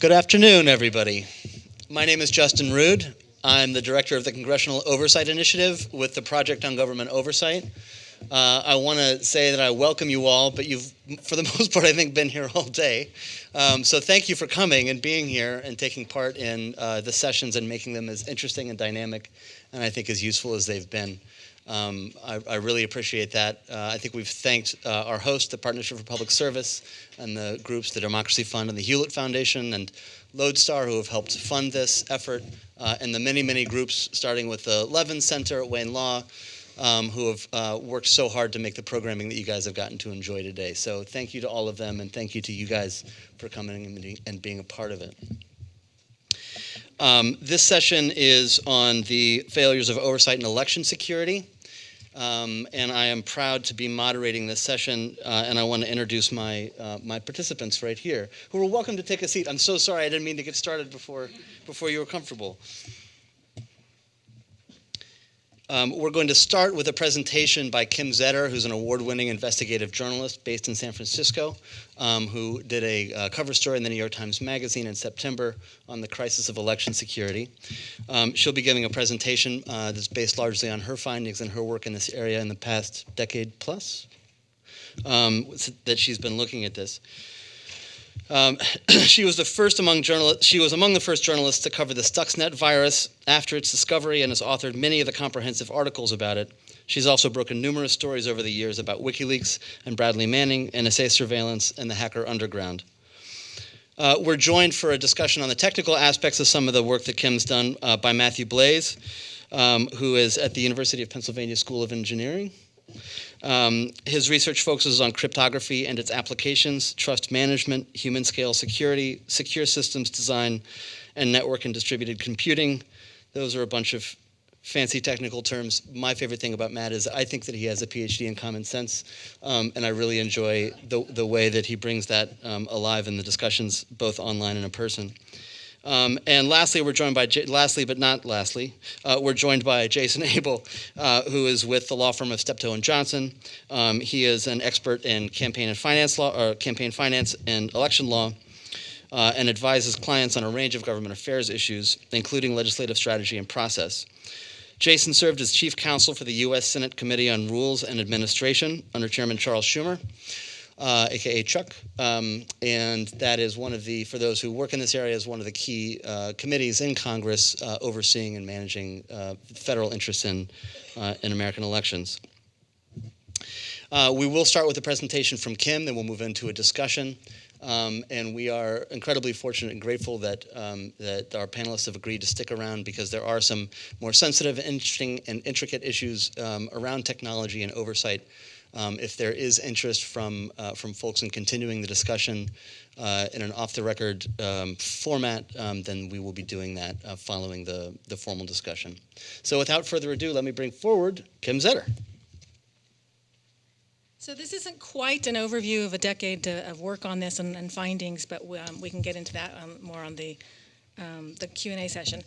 Good afternoon, everybody. My name is Justin Rood. I'm the director of the Congressional Oversight Initiative with the Project on Government Oversight. I want to say that I welcome you all, but you've, for the most part, I think, been here all day. So thank you for coming and being here and taking part in the sessions and making them as interesting and dynamic and I think as useful as they've been. I really appreciate that. I think we've thanked our host, the Partnership for Public Service, and the groups, the Democracy Fund and the Hewlett Foundation and Lodestar, who have helped fund this effort, and the many, many groups, starting with the Levin Center at Wayne Law, who have worked so hard to make the programming that you guys have gotten to enjoy today. So thank you to all of them, and thank you to you guys for coming and being a part of it. This session is on the failures of oversight and election security. And I am proud to be moderating this session, and I want to introduce my participants right here, who are welcome to take a seat. I'm so sorry, I didn't mean to get started before you were comfortable. We're going to start with a presentation by Kim Zetter, who's an award-winning investigative journalist based in San Francisco, who did a cover story in the New York Times Magazine in September on the crisis of election security. She'll be giving a presentation that's based largely on her findings and her work in this area in the past decade plus that she's been looking at this. She was among the first journalists to cover the Stuxnet virus after its discovery and has authored many of the comprehensive articles about it. She's also broken numerous stories over the years about WikiLeaks and Bradley Manning, NSA surveillance, and the hacker underground. We're joined for a discussion on the technical aspects of some of the work that Kim's done by Matthew Blaze, who is at the University of Pennsylvania School of Engineering. His research focuses on cryptography and its applications, trust management, human-scale security, secure systems design, and network and distributed computing. Those are a bunch of fancy technical terms. My favorite thing about Matt is I think that he has a PhD in common sense, and I really enjoy the way that he brings that alive in the discussions, both online and in person. And lastly, we're joined by, we're joined by Jason Abel, who is with the law firm of Steptoe and Johnson. He is an expert in campaign finance and election law, and advises clients on a range of government affairs issues, including legislative strategy and process. Jason served as chief counsel for the U.S. Senate Committee on Rules and Administration under Chairman Charles Schumer, aka Chuck, and that is one of the, for those who work in this area, is one of the key committees in Congress overseeing and managing federal interests in American elections. We will start with a presentation from Kim, then we'll move into a discussion. And we are incredibly fortunate and grateful that that our panelists have agreed to stick around because there are some more sensitive, interesting, and intricate issues around technology and oversight. If there is interest from folks in continuing the discussion in an off-the-record format, then we will be doing that following the formal discussion. So without further ado, let me bring forward Kim Zetter. So this isn't quite an overview of a decade of work on this and findings, but we can get into that more on the Q&A session.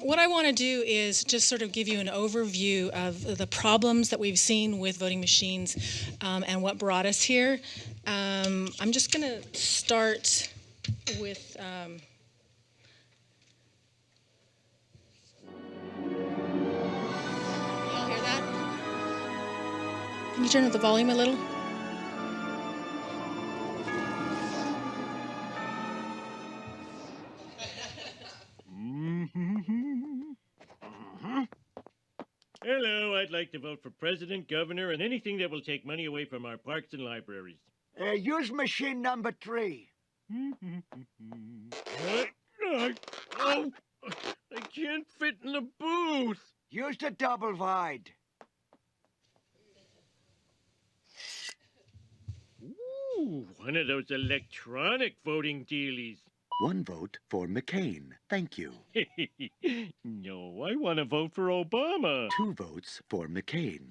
What I want to do is just sort of give you an overview of the problems that we've seen with voting machines and what brought us here. I'm just going to start with... Can you turn up the volume a little? Hello, I'd like to vote for president, governor, and anything that will take money away from our parks and libraries. Use machine number 3. Oh, I can't fit in the booth. Use the double wide. Ooh, one of those electronic voting dealies. 1 vote for McCain. Thank you. No, I want to vote for Obama. 2 votes for McCain.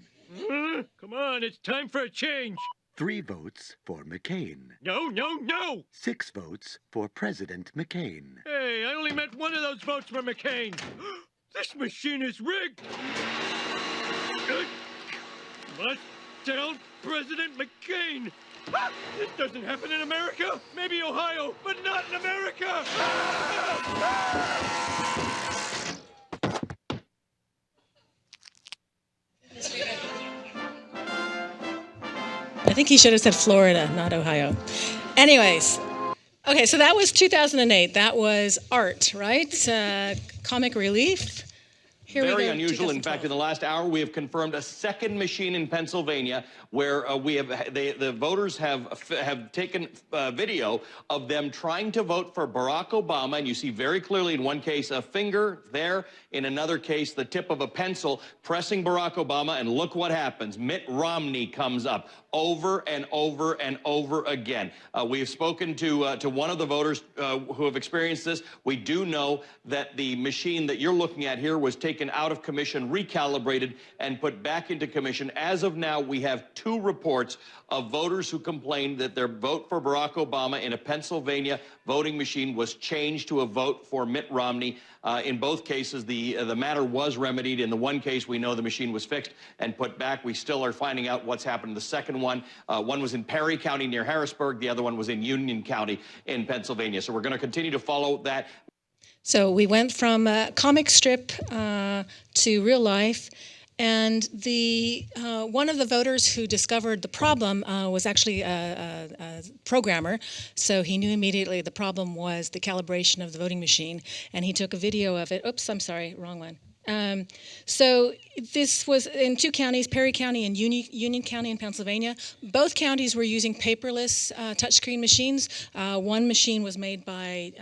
Come on, it's time for a change. 3 votes for McCain. No, no, no! 6 votes for President McCain. Hey, I only meant one of those votes for McCain. This machine is rigged. Must tell President McCain. This doesn't happen in America. Maybe Ohio, but not in America. I think he should have said Florida, not Ohio. Anyways, okay, so that was 2008. That was art, right? Comic relief. Here we Very go, unusual. In 2012. fact, in the last hour, we have confirmed a second machine in Pennsylvania where the voters have taken video of them trying to vote for Barack Obama, and you see very clearly in one case a finger there, in another case the tip of a pencil pressing Barack Obama, and look what happens. Mitt Romney comes up over and over and over again. We have spoken to one of the voters who have experienced this. We do know that the machine that you're looking at here was taken out of commission, recalibrated, and put back into commission. As of now, we have 2 reports of voters who complained that their vote for Barack Obama in a Pennsylvania voting machine was changed to a vote for Mitt Romney. In both cases, the matter was remedied. In the one case, we know the machine was fixed and put back. We still are finding out what's happened to the second one. One was in Perry County near Harrisburg. The other one was in Union County in Pennsylvania. So we're going to continue to follow that. So we went from comic strip to real life, and the one of the voters who discovered the problem was actually a programmer, so he knew immediately the problem was the calibration of the voting machine, and he took a video of it. Oops, I'm sorry, wrong one. So this was in 2 counties, Perry County and Union County in Pennsylvania. Both counties were using paperless touchscreen machines. One machine was made by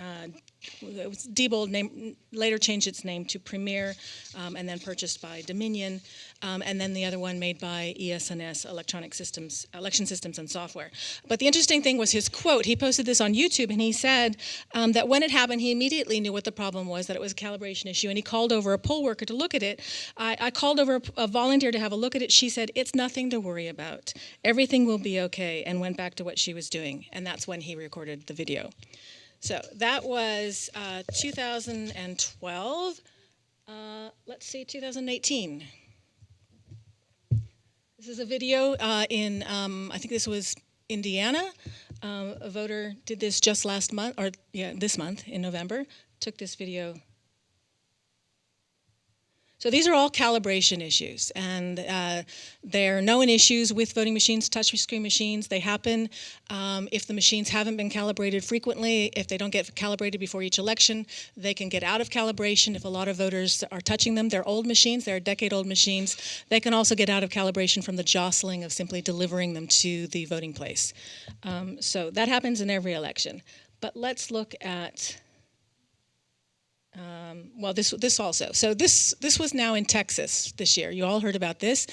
it was Diebold, later changed its name to Premier, and then purchased by Dominion, and then the other one made by ES&S, Election Systems and Software. But the interesting thing was his quote. He posted this on YouTube, and he said that when it happened, he immediately knew what the problem was, that it was a calibration issue, and he called over a poll worker to look at it. I called over a volunteer to have a look at it. She said, "It's nothing to worry about. Everything will be okay," and went back to what she was doing, and that's when he recorded the video. So that was 2012. Let's see, 2018. This is a video in, I think this was Indiana. A voter did this just last month, or this month in November, took this video. So these are all calibration issues, and there are known issues with voting machines, touchscreen machines. They happen if the machines haven't been calibrated frequently. If they don't get calibrated before each election, they can get out of calibration if a lot of voters are touching them. They're old machines, they're decade-old machines. They can also get out of calibration from the jostling of simply delivering them to the voting place. So that happens in every election. But let's look at well, this also. So this was now in Texas this year. You all heard about this.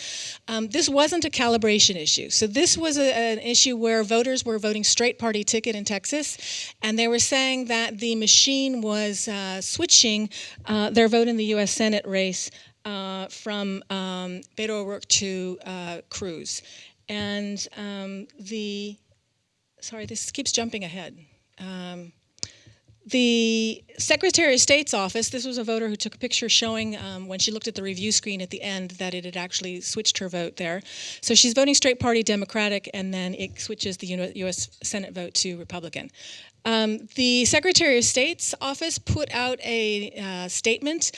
This wasn't a calibration issue. So this was an issue where voters were voting straight party ticket in Texas, and they were saying that the machine was switching their vote in the U.S. Senate race from Beto O'Rourke to Cruz. And sorry, this keeps jumping ahead. The Secretary of State's office, this was a voter who took a picture showing when she looked at the review screen at the end that it had actually switched her vote there. So she's voting straight party Democratic, and then it switches the U.S. Senate vote to Republican. The Secretary of State's office put out a statement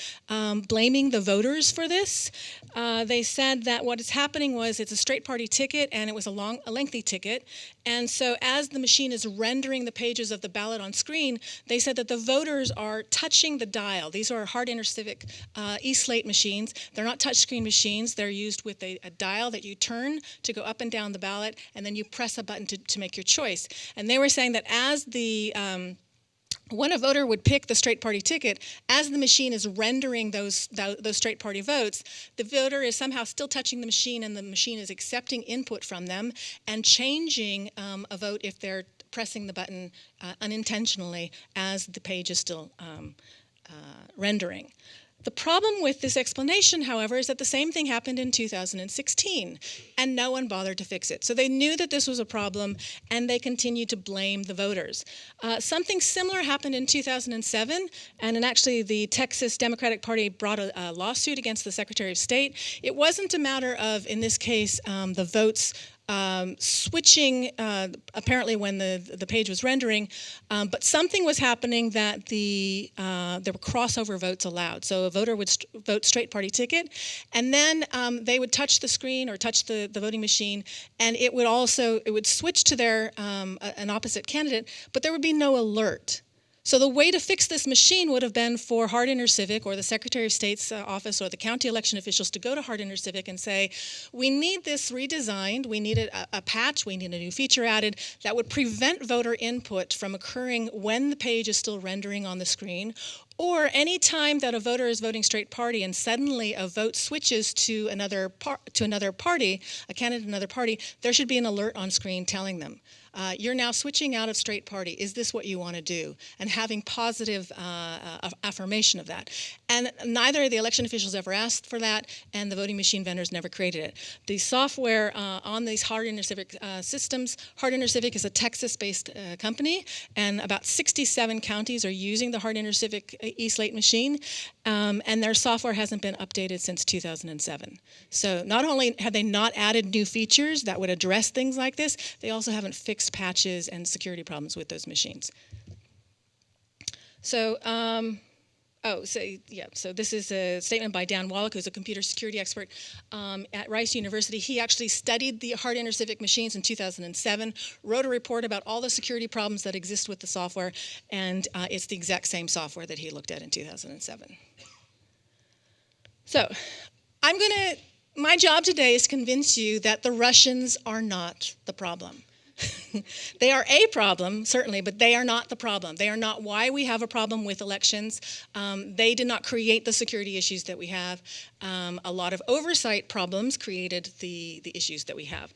blaming the voters for this. They said that what is happening was it's a straight party ticket, and it was a lengthy ticket. And so as the machine is rendering the pages of the ballot on screen, they said that the voters are touching the dial. These are Hart Intercivic E-Slate machines. They're not touchscreen machines. They're used with a dial that you turn to go up and down the ballot, and then you press a button to make your choice. And they were saying that as when a voter would pick the straight party ticket, as the machine is rendering those straight party votes, the voter is somehow still touching the machine, and the machine is accepting input from them and changing a vote if they're pressing the button unintentionally as the page is still rendering. The problem with this explanation, however, is that the same thing happened in 2016, and no one bothered to fix it. So they knew that this was a problem, and they continued to blame the voters. Something similar happened in 2007, and actually the Texas Democratic Party brought a lawsuit against the Secretary of State. It wasn't a matter of, in this case, the votes switching apparently when the page was rendering, but something was happening that there were crossover votes allowed. So a voter would vote straight party ticket, and then they would touch the screen or touch the voting machine, and it would switch to their an opposite candidate, but there would be no alert. So the way to fix this machine would have been for Hart-Inter Civic or the Secretary of State's office or the county election officials to go to Hart-Inter Civic and say, we need this redesigned, we need a patch, we need a new feature added that would prevent voter input from occurring when the page is still rendering on the screen, or any time that a voter is voting straight party and suddenly a vote switches to another party, a candidate in another party, there should be an alert on screen telling them, you're now switching out of straight party. Is this what you want to do? And having positive affirmation of that. And neither of the election officials ever asked for that, and the voting machine vendors never created it. The software on these Hart-Inter Civic systems, Hart-Inter Civic is a Texas-based company, and about 67 counties are using the Hart-Inter Civic e-slate machine, and their software hasn't been updated since 2007. So not only have they not added new features that would address things like this, they also haven't fixed patches and security problems with those machines. So, so this is a statement by Dan Wallach, who's a computer security expert at Rice University. He actually studied the Hart-Inter Civic machines in 2007, wrote a report about all the security problems that exist with the software, and it's the exact same software that he looked at in 2007. So, my job today is to convince you that the Russians are not the problem. They are a problem, certainly, but they are not the problem. They are not why we have a problem with elections. They did not create the security issues that we have. A lot of oversight problems created the issues that we have.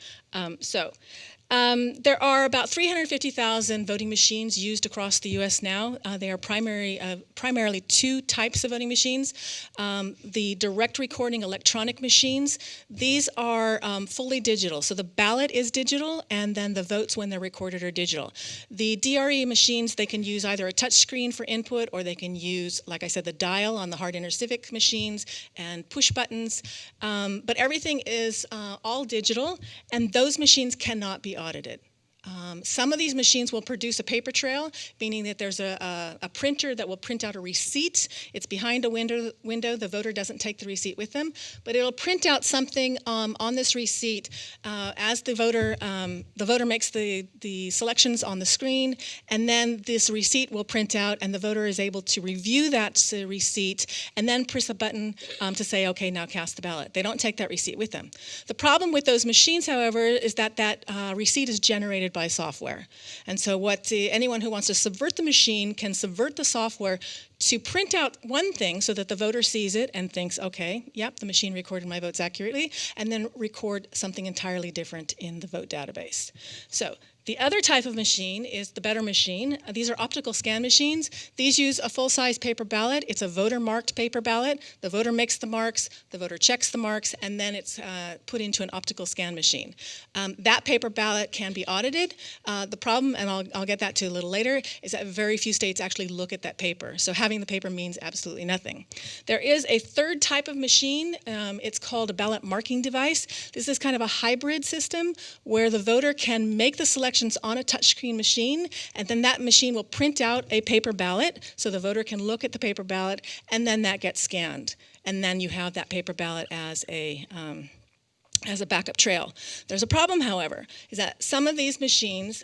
There are about 350,000 voting machines used across the U.S. now. They are primarily two types of voting machines. The direct recording electronic machines, these are fully digital. So the ballot is digital, and then the votes when they're recorded are digital. The DRE machines, they can use either a touch screen for input, or they can use, like I said, the dial on the Hart-Inter Civic machines and push buttons. But everything is all digital, and those machines cannot be audited. Some of these machines will produce a paper trail, meaning that there's a printer that will print out a receipt. It's behind a window. The voter doesn't take the receipt with them, but it'll print out something on this receipt as the voter makes the selections on the screen, and then this receipt will print out, and the voter is able to review that receipt and then press a button to say, okay, now cast the ballot. They don't take that receipt with them. The problem with those machines, however, is that receipt is generated by software. And so anyone who wants to subvert the machine can subvert the software to print out one thing so that the voter sees it and thinks, okay, yep, the machine recorded my votes accurately, and then record something entirely different in the vote database. So the other type of machine is the better machine. These are optical scan machines. These use a full-size paper ballot. It's a voter-marked paper ballot. The voter makes the marks, the voter checks the marks, and then it's put into an optical scan machine. That paper ballot can be audited. The problem, and I'll get that to a little later, is that very few states actually look at that paper. So having the paper means absolutely nothing. There is a third type of machine. It's called a ballot marking device. This is kind of a hybrid system where the voter can make the selection on a touchscreen machine, and then that machine will print out a paper ballot so the voter can look at the paper ballot, and then that gets scanned. And then you have that paper ballot as a backup trail. There's a problem, however, is that some of these machines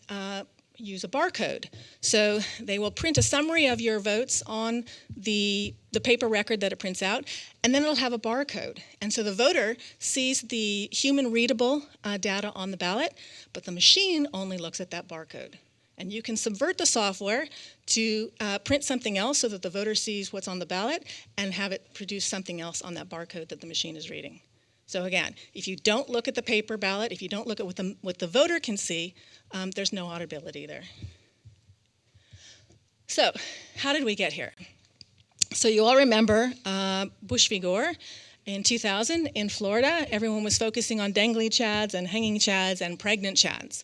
use a barcode. So they will print a summary of your votes on the paper record that it prints out, and then it'll have a barcode. And so the voter sees the human readable data on the ballot, but the machine only looks at that barcode. And you can subvert the software to print something else so that the voter sees what's on the ballot and have it produce something else on that barcode that the machine is reading. So again, if you don't look at the paper ballot, if you don't look at what the voter can see, there's no auditability there. So how did we get here? So you all remember Bush v. Gore in 2000 in Florida. Everyone was focusing on dangly chads and hanging chads and pregnant chads.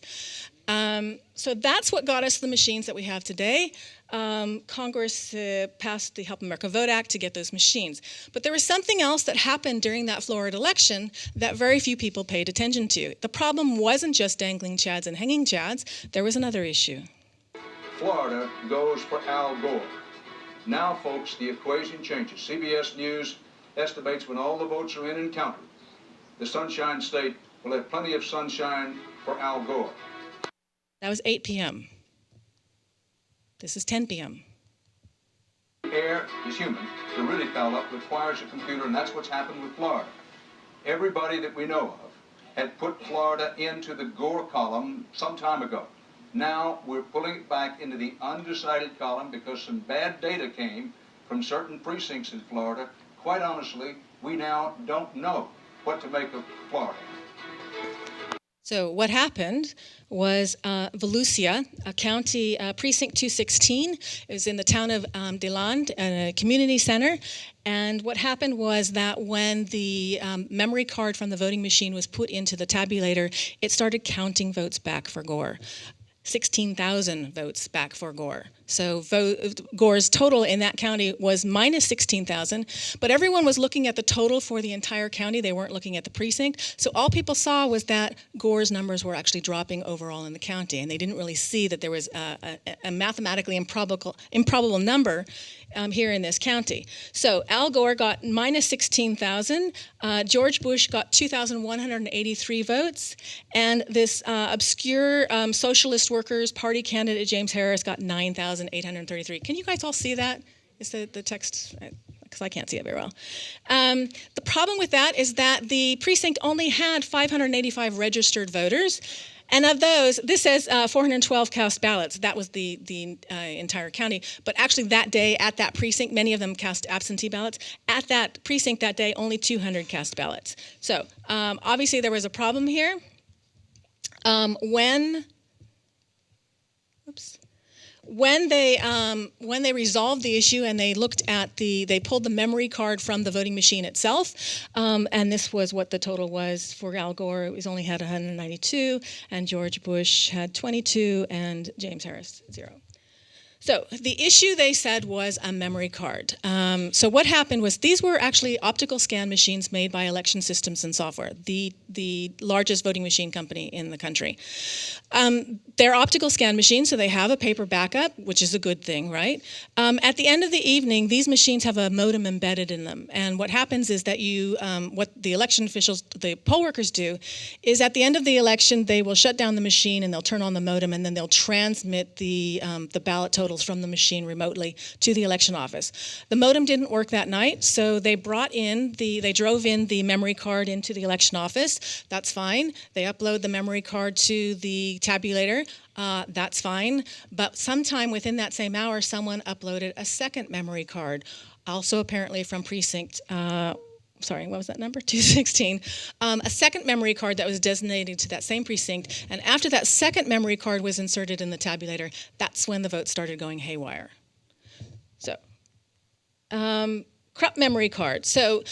So that's what got us the machines that we have today. Congress passed the Help America Vote Act to get those machines. But there was something else that happened during that Florida election that very few people paid attention to. The problem wasn't just dangling chads and hanging chads. There was another issue. Florida goes for Al Gore. Now, folks, the equation changes. CBS News estimates when all the votes are in and counted, the Sunshine State will have plenty of sunshine for Al Gore. That was 8 p.m. This is 10 p.m. Air is human. To really foul up requires a computer, and that's what's happened with Florida. Everybody that we know of had put Florida into the Gore column some time ago. Now we're pulling it back into the undecided column because some bad data came from certain precincts in Florida. Quite honestly, we now don't know what to make of Florida. So what happened was Volusia, a county, precinct 216, it was in the town of DeLand, a community center. And what happened was that when the memory card from the voting machine was put into the tabulator, it started counting votes back for Gore. 16,000 votes back for Gore. So Gore's total in that county was minus 16,000, but everyone was looking at the total for the entire county. They weren't looking at the precinct. So all people saw was that Gore's numbers were actually dropping overall in the county, and they didn't really see that there was a mathematically improbable number here in this county. So Al Gore got minus 16,000. George Bush got 2,183 votes, and this obscure Socialist Workers Party candidate James Harris got 9,833. Can you guys all see that? Is the text? Because I can't see it very well. The problem with that is that the precinct only had 585 registered voters. And of those, this says 412 cast ballots. That was the entire county. But actually that day at that precinct, many of them cast absentee ballots. At that precinct that day, only 200 cast ballots. So obviously there was a problem here. When they resolved the issue and they looked at they pulled the memory card from the voting machine itself, and this was what the total was for Al Gore. It was only had 192, and George Bush had 22, and James Harris 0. So the issue, they said, was a memory card. So what happened was these were actually optical scan machines made by Election Systems and Software, the largest voting machine company in the country. They're optical scan machines, so they have a paper backup, which is a good thing, right? At the end of the evening, these machines have a modem embedded in them. And what happens is that what the election officials, the poll workers do, is at the end of the election, they will shut down the machine and they'll turn on the modem, and then they'll transmit the ballot totals from the machine remotely to the election office. The modem didn't work that night, so they drove in the memory card into the election office. That's fine. They upload the memory card to the tabulator. That's fine. But sometime within that same hour, someone uploaded a second memory card, also apparently from precinct sorry, what was that number? 216. A second memory card that was designated to that same precinct. And after that second memory card was inserted in the tabulator, that's when the vote started going haywire. So, corrupt memory card. So,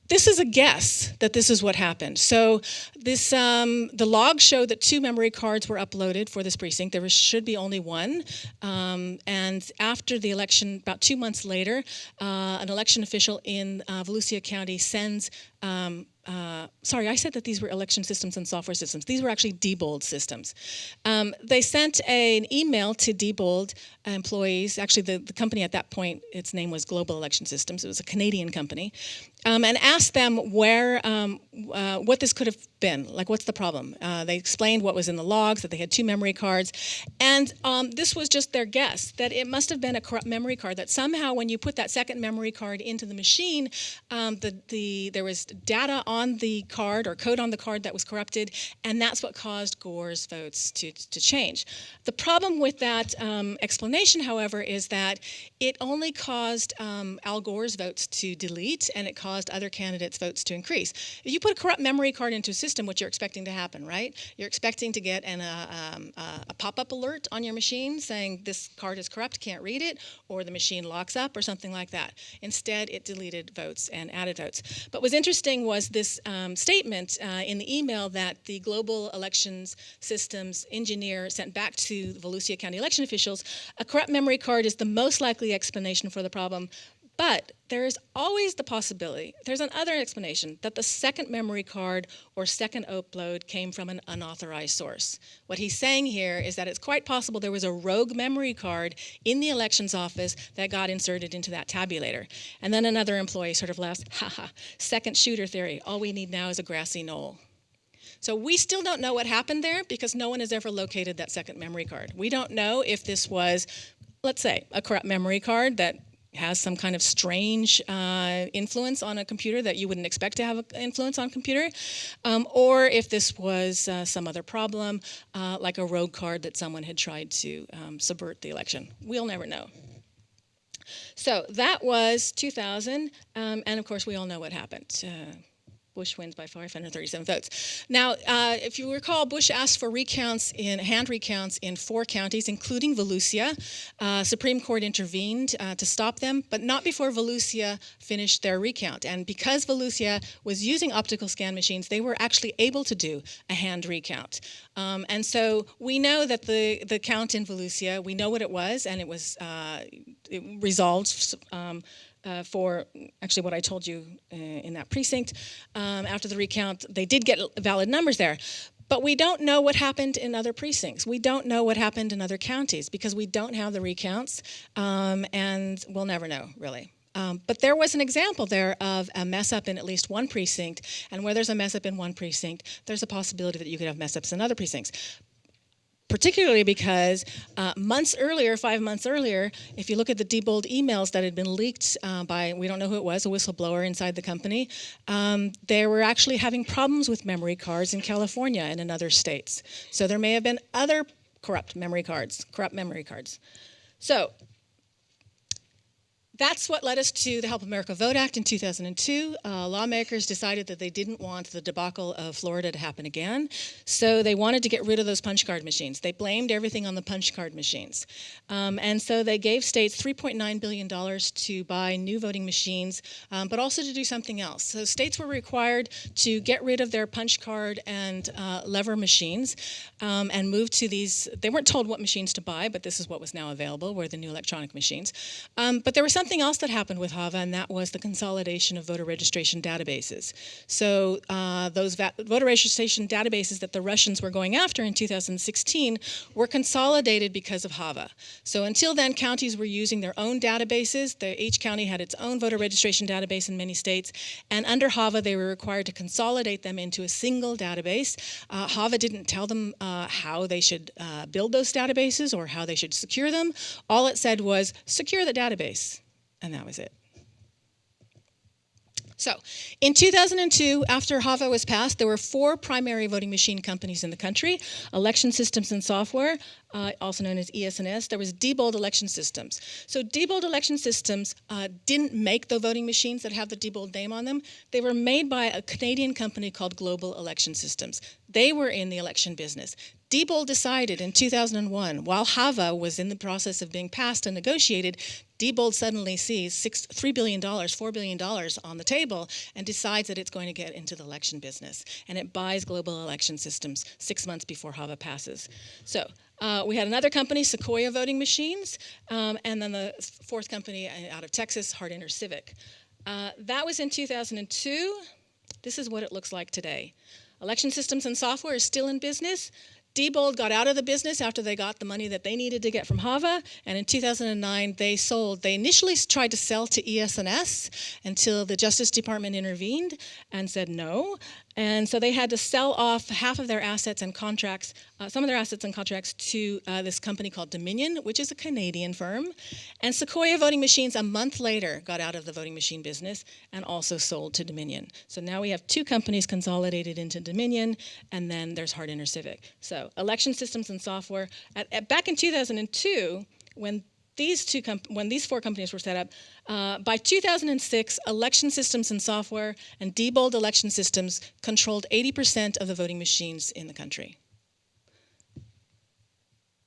this is a guess that this is what happened. So this, the logs show that 2 memory cards were uploaded for this precinct. There should be only 1. And after the election, about 2 months later, an election official in Volusia County sends, sorry, I said that these were election systems and software systems. These were actually Diebold systems. They sent an email to Diebold employees. Actually, the company at that point, its name was Global Election Systems. It was a Canadian company. And asked them what this could have been. Like, what's the problem? They explained what was in the logs, that they had 2 memory cards. And this was just their guess, that it must have been a corrupt memory card, that somehow when you put that second memory card into the machine, there was data on the card or code on the card that was corrupted, and that's what caused Gore's votes to change. The problem with that explanation, however, is that it only caused Al Gore's votes to delete, and it caused other candidates' votes to increase. If you put a corrupt memory card into a system, system what you're expecting to happen, right? You're expecting to get a pop-up alert on your machine saying this card is corrupt, can't read it, or the machine locks up or something like that. Instead, it deleted votes and added votes. But what's interesting was this statement in the email that the global elections systems engineer sent back to the Volusia County election officials. A corrupt memory card is the most likely explanation for the problem, but there is always the possibility, there's another explanation, that the second memory card or second upload came from an unauthorized source. What he's saying here is that it's quite possible there was a rogue memory card in the elections office that got inserted into that tabulator. And then another employee sort of laughs, haha, second shooter theory, all we need now is a grassy knoll. So we still don't know what happened there because no one has ever located that second memory card. We don't know if this was, let's say, a corrupt memory card that has some kind of strange influence on a computer that you wouldn't expect to have an influence on a computer, or if this was some other problem, like a rogue card that someone had tried to subvert the election. We'll never know. So that was 2000, and of course we all know what happened. Bush wins by 537 votes. Now, if you recall, Bush asked for hand recounts in 4 counties, including Volusia. Supreme Court intervened to stop them, but not before Volusia finished their recount. And because Volusia was using optical scan machines, they were actually able to do a hand recount. And so we know that the count in Volusia, we know what it was, and it resolved for actually what I told you in that precinct. After the recount, they did get valid numbers there. But we don't know what happened in other precincts. We don't know what happened in other counties because we don't have the recounts, and we'll never know, really. But there was an example there of a mess-up in at least one precinct, and where there's a mess-up in one precinct, there's a possibility that you could have mess-ups in other precincts. Particularly because 5 months earlier, if you look at the Diebold emails that had been leaked by, we don't know who it was, a whistleblower inside the company, they were actually having problems with memory cards in California and in other states. So there may have been other corrupt memory cards. So that's what led us to the Help America Vote Act in 2002. Lawmakers decided that they didn't want the debacle of Florida to happen again, so they wanted to get rid of those punch card machines. They blamed everything on the punch card machines. And so they gave states $3.9 billion to buy new voting machines, but also to do something else. So states were required to get rid of their punch card and lever machines and move to these. They weren't told what machines to buy, but this is what was now available, were the new electronic machines. But there was something else that happened with HAVA, and that was the consolidation of voter registration databases. So those voter registration databases that the Russians were going after in 2016 were consolidated because of HAVA. So until then, counties were using their own databases. Each county had its own voter registration database in many states, and under HAVA, they were required to consolidate them into a single database. HAVA didn't tell them how they should build those databases or how they should secure them. All it said was, secure the database. And that was it. So, in 2002, after HAVA was passed, there were 4 primary voting machine companies in the country: Election Systems and Software, also known as ES&S. There was Diebold Election Systems. So Diebold Election Systems didn't make the voting machines that have the Diebold name on them. They were made by a Canadian company called Global Election Systems. They were in the election business. Diebold decided in 2001, while HAVA was in the process of being passed and negotiated, Diebold suddenly sees $4 billion on the table and decides that it's going to get into the election business. And it buys Global Election Systems 6 months before HAVA passes. So we had another company, Sequoia Voting Machines, and then the 4th company out of Texas, Hart InterCivic. That was in 2002. This is what it looks like today. Election Systems and Software is still in business. Diebold got out of the business after they got the money that they needed to get from HAVA, and in 2009 they sold. They initially tried to sell to ES&S until the Justice Department intervened and said no. And so they had to sell off half of their assets and contracts, some of their assets and contracts to this company called Dominion, which is a Canadian firm. And Sequoia Voting Machines, a month later, got out of the voting machine business and also sold to Dominion. So now we have 2 companies consolidated into Dominion, and then there's Hart InterCivic. So Election Systems and Software. Back in 2002, when when these four companies were set up, by 2006, Election Systems and Software and Diebold Election Systems controlled 80% of the voting machines in the country.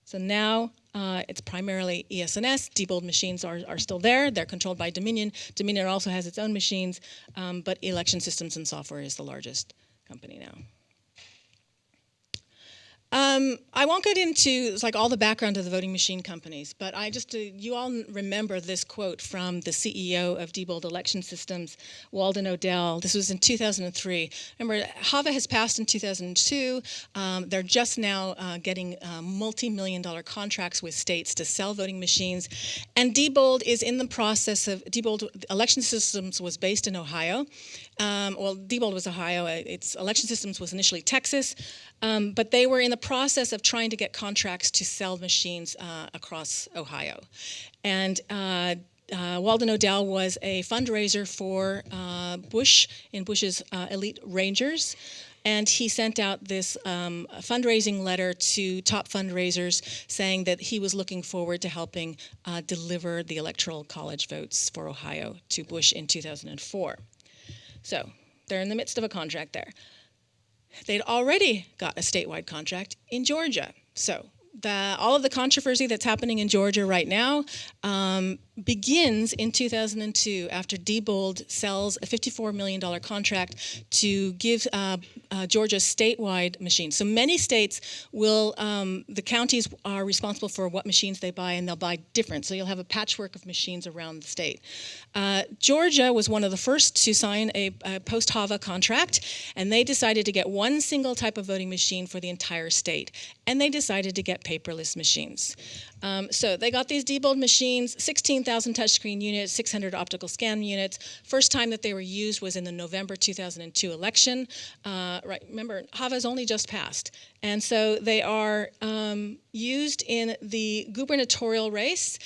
So now it's primarily ES&S. Diebold machines are still there. They're controlled by Dominion. Dominion also has its own machines, but Election Systems and Software is the largest company now. I won't get into all the background of the voting machine companies, but you all remember this quote from the CEO of Diebold Election Systems, Walden Odell. This was in 2003. Remember, HAVA has passed in 2002. They're just now getting multi-million-dollar contracts with states to sell voting machines, and Diebold is in the process of, Diebold Election Systems was based in Ohio. Diebold was Ohio. Its Election Systems was initially Texas. But they were in the process of trying to get contracts to sell machines across Ohio. And Walden Odell was a fundraiser for Bush in Bush's elite Rangers. And he sent out this fundraising letter to top fundraisers saying that he was looking forward to helping deliver the Electoral College votes for Ohio to Bush in 2004. So they're in the midst of a contract there. They'd already got a statewide contract in Georgia. So all of the controversy that's happening in Georgia right now begins in 2002 after Diebold sells a $54 million contract to give Georgia statewide machines. So many states will, the counties are responsible for what machines they buy, and they'll buy different. So you'll have a patchwork of machines around the state. Georgia was one of the first to sign a post-HAVA contract, and they decided to get one single type of voting machine for the entire state. And they decided to get paperless machines. So they got these Diebold machines, 16,000 touchscreen units, 600 optical scan units. First time that they were used was in the November 2002 election. Right, remember, HAVA's only just passed. And so they are used in the gubernatorial race.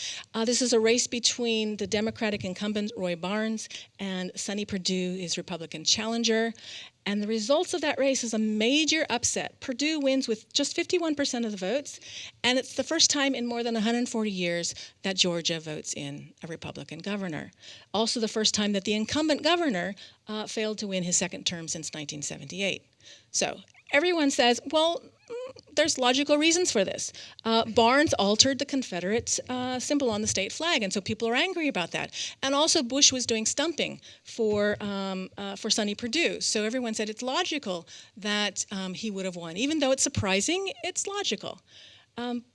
This is a race between the Democratic incumbent Roy Barnes and Sonny Perdue, his Republican challenger. And the results of that race is a major upset. Perdue wins with just 51% of the votes, and it's the first time in more than 140 years that Georgia votes in a Republican governor. Also the first time that the incumbent governor failed to win his second term since 1978. So everyone says, well, there's logical reasons for this. Barnes altered the Confederate symbol on the state flag, and so people are angry about that. And also Bush was doing stumping for Sonny Perdue. So everyone said it's logical that he would have won. Even though it's surprising, it's logical.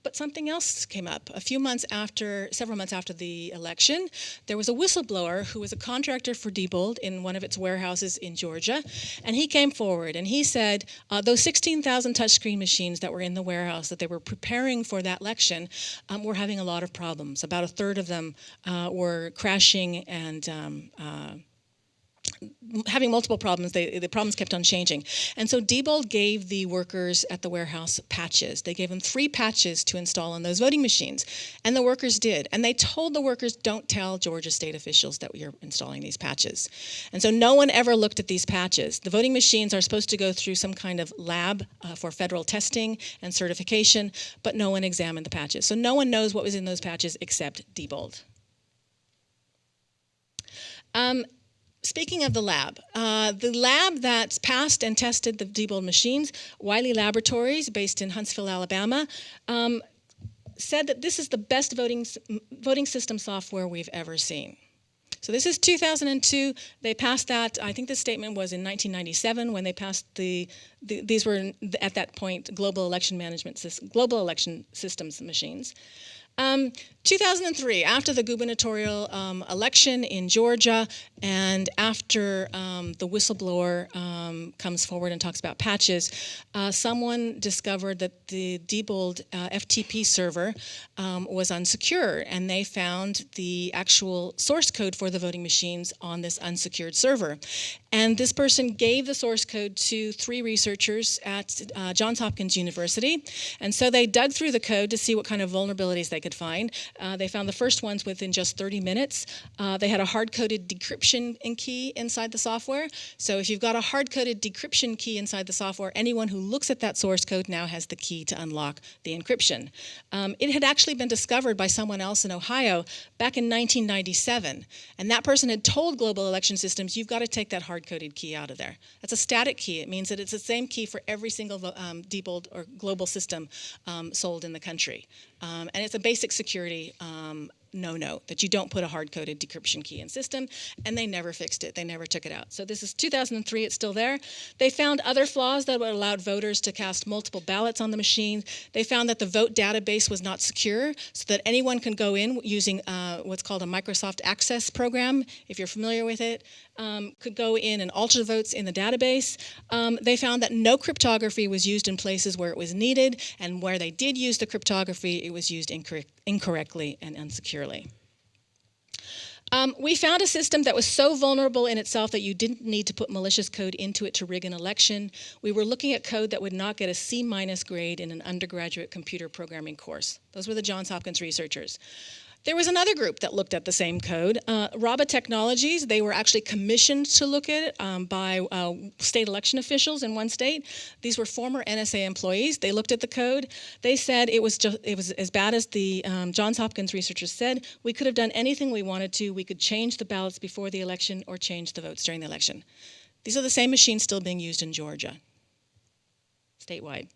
But something else came up. Several months after the election, there was a whistleblower who was a contractor for Diebold in one of its warehouses in Georgia, and he came forward and he said those 16,000 touchscreen machines that were in the warehouse that they were preparing for that election were having a lot of problems. About a third of them were crashing and having multiple problems. The problems kept on changing. And so Diebold gave the workers at the warehouse patches. They gave them 3 patches to install on those voting machines. And the workers did. And they told the workers, don't tell Georgia state officials that you're installing these patches. And so no one ever looked at these patches. The voting machines are supposed to go through some kind of lab for federal testing and certification, but no one examined the patches. So no one knows what was in those patches except Diebold. Speaking of the lab that passed and tested the Diebold machines, Wiley Laboratories, based in Huntsville, Alabama, said that this is the best voting system software we've ever seen. So this is 2002. They passed that. I think the statement was in 1997 when they passed these were at that point global election systems machines. 2003, after the gubernatorial election in Georgia, and after the whistleblower comes forward and talks about patches, someone discovered that the Diebold FTP server was unsecure, and they found the actual source code for the voting machines on this unsecured server. And this person gave the source code to 3 researchers at Johns Hopkins University. And so they dug through the code to see what kind of vulnerabilities they could find. They found the first ones within just 30 minutes. They had a hard-coded decryption key inside the software. So if you've got a hard-coded decryption key inside the software, anyone who looks at that source code now has the key to unlock the encryption. It had actually been discovered by someone else in Ohio back in 1997. And that person had told Global Election Systems, you've got to take that hard-coded key out of there. That's a static key. It means that it's the same key for every single debold or global system sold in the country. And it's a basic security no-no, that you don't put a hard-coded decryption key in system, and they never fixed it. They never took it out. So this is 2003, it's still there. They found other flaws that allowed voters to cast multiple ballots on the machine. They found that the vote database was not secure, so that anyone can go in using what's called a Microsoft Access program, if you're familiar with it, could go in and alter the votes in the database. They found that no cryptography was used in places where it was needed, and where they did use the cryptography, it was used incorrectly and unsecurely. We found a system that was so vulnerable in itself that you didn't need to put malicious code into it to rig an election. We were looking at code that would not get a C- grade in an undergraduate computer programming course. Those were the Johns Hopkins researchers. There was another group that looked at the same code, Raba Technologies. They were actually commissioned to look at it by state election officials in one state. These were former NSA employees. They looked at the code. They said it was as bad as the Johns Hopkins researchers said. We could have done anything we wanted to. We could change the ballots before the election or change the votes during the election. These are the same machines still being used in Georgia, statewide.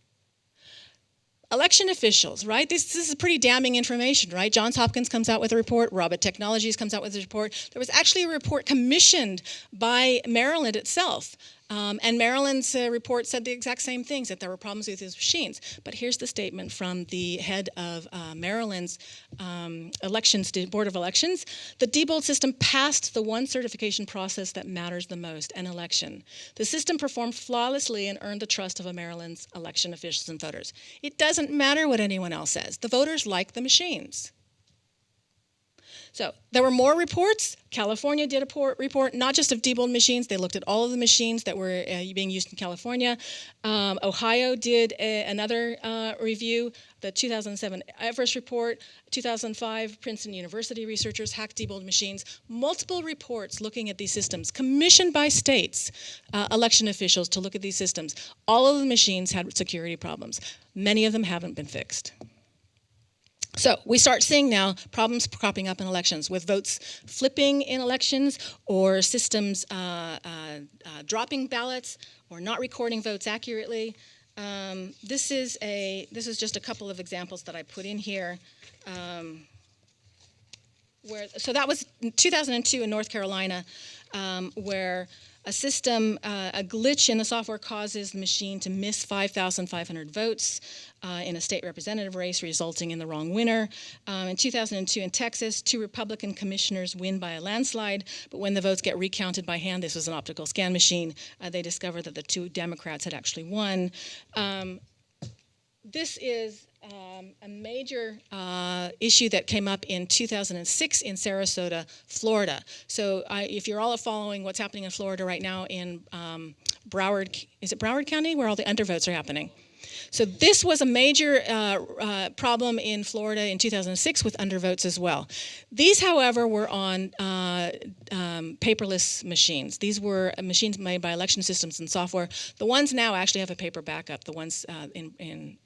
Election officials, right? This is pretty damning information, right? Johns Hopkins comes out with a report. Robert Technologies comes out with a report. There was actually a report commissioned by Maryland itself. And Maryland's report said the exact same things, that there were problems with these machines. But here's the statement from the head of Maryland's Board of Elections. The Diebold system passed the one certification process that matters the most, an election. The system performed flawlessly and earned the trust of Maryland's election officials and voters. It doesn't matter what anyone else says. The voters like the machines. So there were more reports. California did a report, not just of Diebold machines. They looked at all of the machines that were being used in California. Ohio did another review, the 2007 Everest report, 2005 Princeton University researchers hacked Diebold machines. Multiple reports looking at these systems, commissioned by states, election officials to look at these systems. All of the machines had security problems. Many of them haven't been fixed. So we start seeing now problems cropping up in elections with votes flipping in elections, or systems dropping ballots or not recording votes accurately. This is just a couple of examples that I put in here. So that was 2002 in North Carolina, where a system, a glitch in the software causes the machine to miss 5,500 votes in a state representative race, resulting in the wrong winner. In 2002 in Texas, 2 Republican commissioners win by a landslide, but when the votes get recounted by hand, this was an optical scan machine, they discovered that the 2 Democrats had actually won. This is a major issue that came up in 2006 in Sarasota, Florida. So if you're all following what's happening in Florida right now in Broward, is it Broward County, where all the undervotes are happening? So this was a major problem in Florida in 2006 with undervotes as well. These, however, were on paperless machines. These were machines made by election systems and software. The ones now actually have a paper backup, the ones in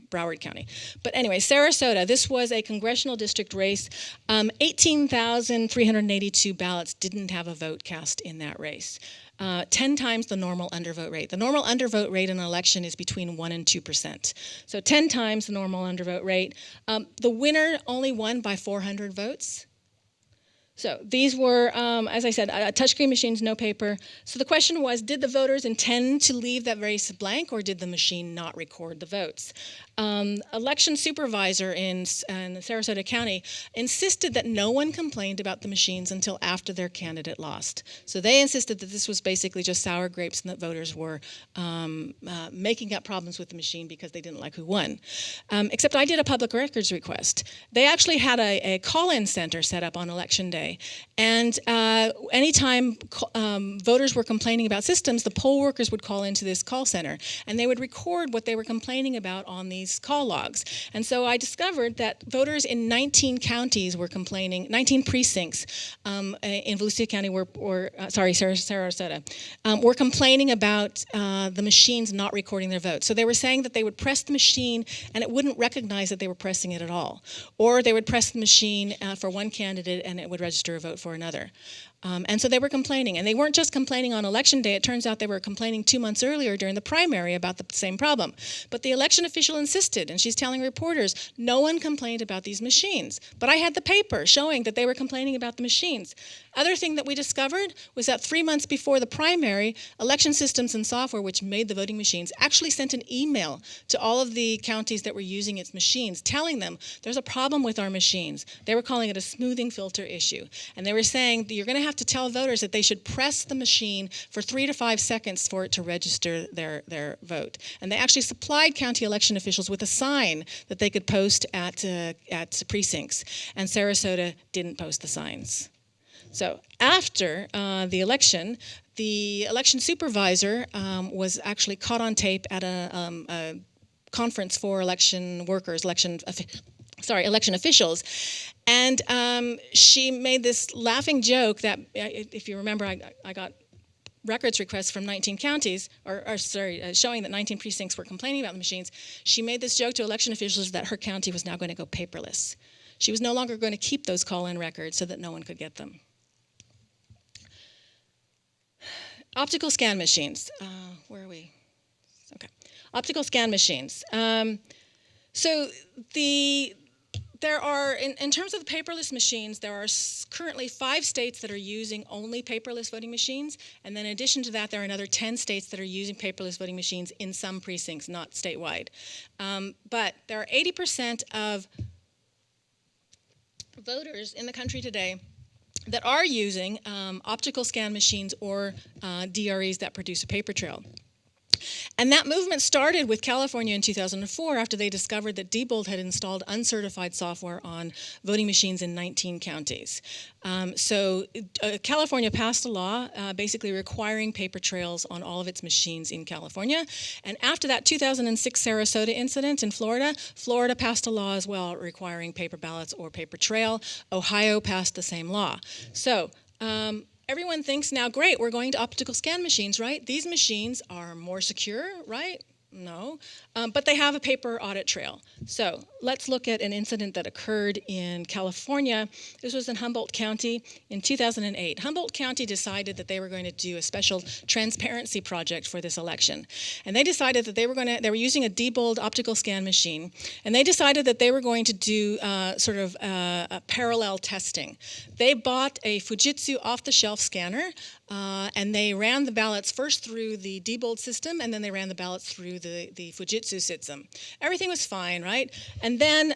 Broward County. But anyway, Sarasota, this was a congressional district race. 18,382 ballots didn't have a vote cast in that race. 10 times the normal undervote rate. The normal undervote rate in an election is between 1% and 2%. So 10 times the normal undervote rate. The winner only won by 400 votes. So these were, as I said, touchscreen machines, no paper. So the question was, did the voters intend to leave that race blank, or did the machine not record the votes? Election supervisor in Sarasota County insisted that no one complained about the machines until after their candidate lost. So they insisted that this was basically just sour grapes and that voters were making up problems with the machine because they didn't like who won. Except I did a public records request. They actually had a call-in center set up on election day day. And anytime voters were complaining about systems, the poll workers would call into this call center, and they would record what they were complaining about on these call logs. And so I discovered that voters in 19 counties were complaining, 19 precincts in Volusia County, Sarasota, were complaining about the machines not recording their votes. So they were saying that they would press the machine and it wouldn't recognize that they were pressing it at all. Or they would press the machine for one candidate and it would register a vote for another. And so they were complaining. And they weren't just complaining on election day. It turns out they were complaining 2 months earlier during the primary about the same problem. But the election official insisted, and she's telling reporters, no one complained about these machines. But I had the paper showing that they were complaining about the machines. Other thing that we discovered was that 3 months before the primary, Election Systems and Software, which made the voting machines, actually sent an email to all of the counties that were using its machines, telling them there's a problem with our machines. They were calling it a smoothing filter issue. And they were saying that you're going to have to tell voters that they should press the machine for 3 to 5 seconds for it to register their vote. And they actually supplied county election officials with a sign that they could post at precincts. And Sarasota didn't post the signs. So after the election supervisor was actually caught on tape at a conference for election workers, election officials, and she made this laughing joke that, if you remember, I got records requests from 19 counties, showing that 19 precincts were complaining about the machines. She made this joke to election officials that her county was now going to go paperless. She was no longer going to keep those call-in records so that no one could get them. Optical scan machines. Where are we? Okay. Optical scan machines. There are, in terms of the paperless machines, there are currently 5 states that are using only paperless voting machines. And then in addition to that, there are another 10 states that are using paperless voting machines in some precincts, not statewide. But there are 80% of voters in the country today that are using optical scan machines or DREs that produce a paper trail. And that movement started with California in 2004 after they discovered that Diebold had installed uncertified software on voting machines in 19 counties. California passed a law basically requiring paper trails on all of its machines in California. And after that 2006 Sarasota incident in Florida, Florida passed a law as well requiring paper ballots or paper trail. Ohio passed the same law. So everyone thinks now, great, we're going to optical scan machines, right? These machines are more secure, right? No, but they have a paper audit trail. So let's look at an incident that occurred in California. This was in Humboldt County in 2008. Humboldt County decided that they were going to do a special transparency project for this election. And they decided that they were using a Diebold optical scan machine, and they decided that they were going to do a parallel testing. They bought a Fujitsu off-the-shelf scanner, and they ran the ballots first through the Diebold system, and then they ran the ballots through the Fujitsu system. Everything was fine, right? And then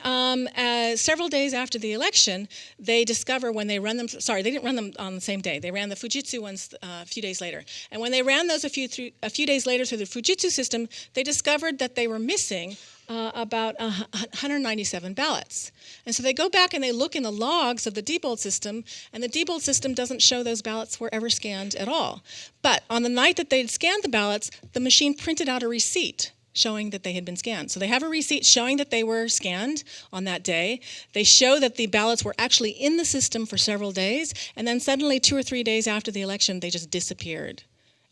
several days after the election, they discover when they run them, they didn't run them on the same day. They ran the Fujitsu ones a few days later. And when they ran those a few days later through the Fujitsu system, they discovered that they were missing about 197 ballots. And so they go back and they look in the logs of the Diebold system, and the Diebold system doesn't show those ballots were ever scanned at all. But on the night that they'd scanned the ballots, the machine printed out a receipt showing that they had been scanned. So they have a receipt showing that they were scanned on that day. They show that the ballots were actually in the system for several days, and then suddenly 2 or 3 days after the election, they just disappeared.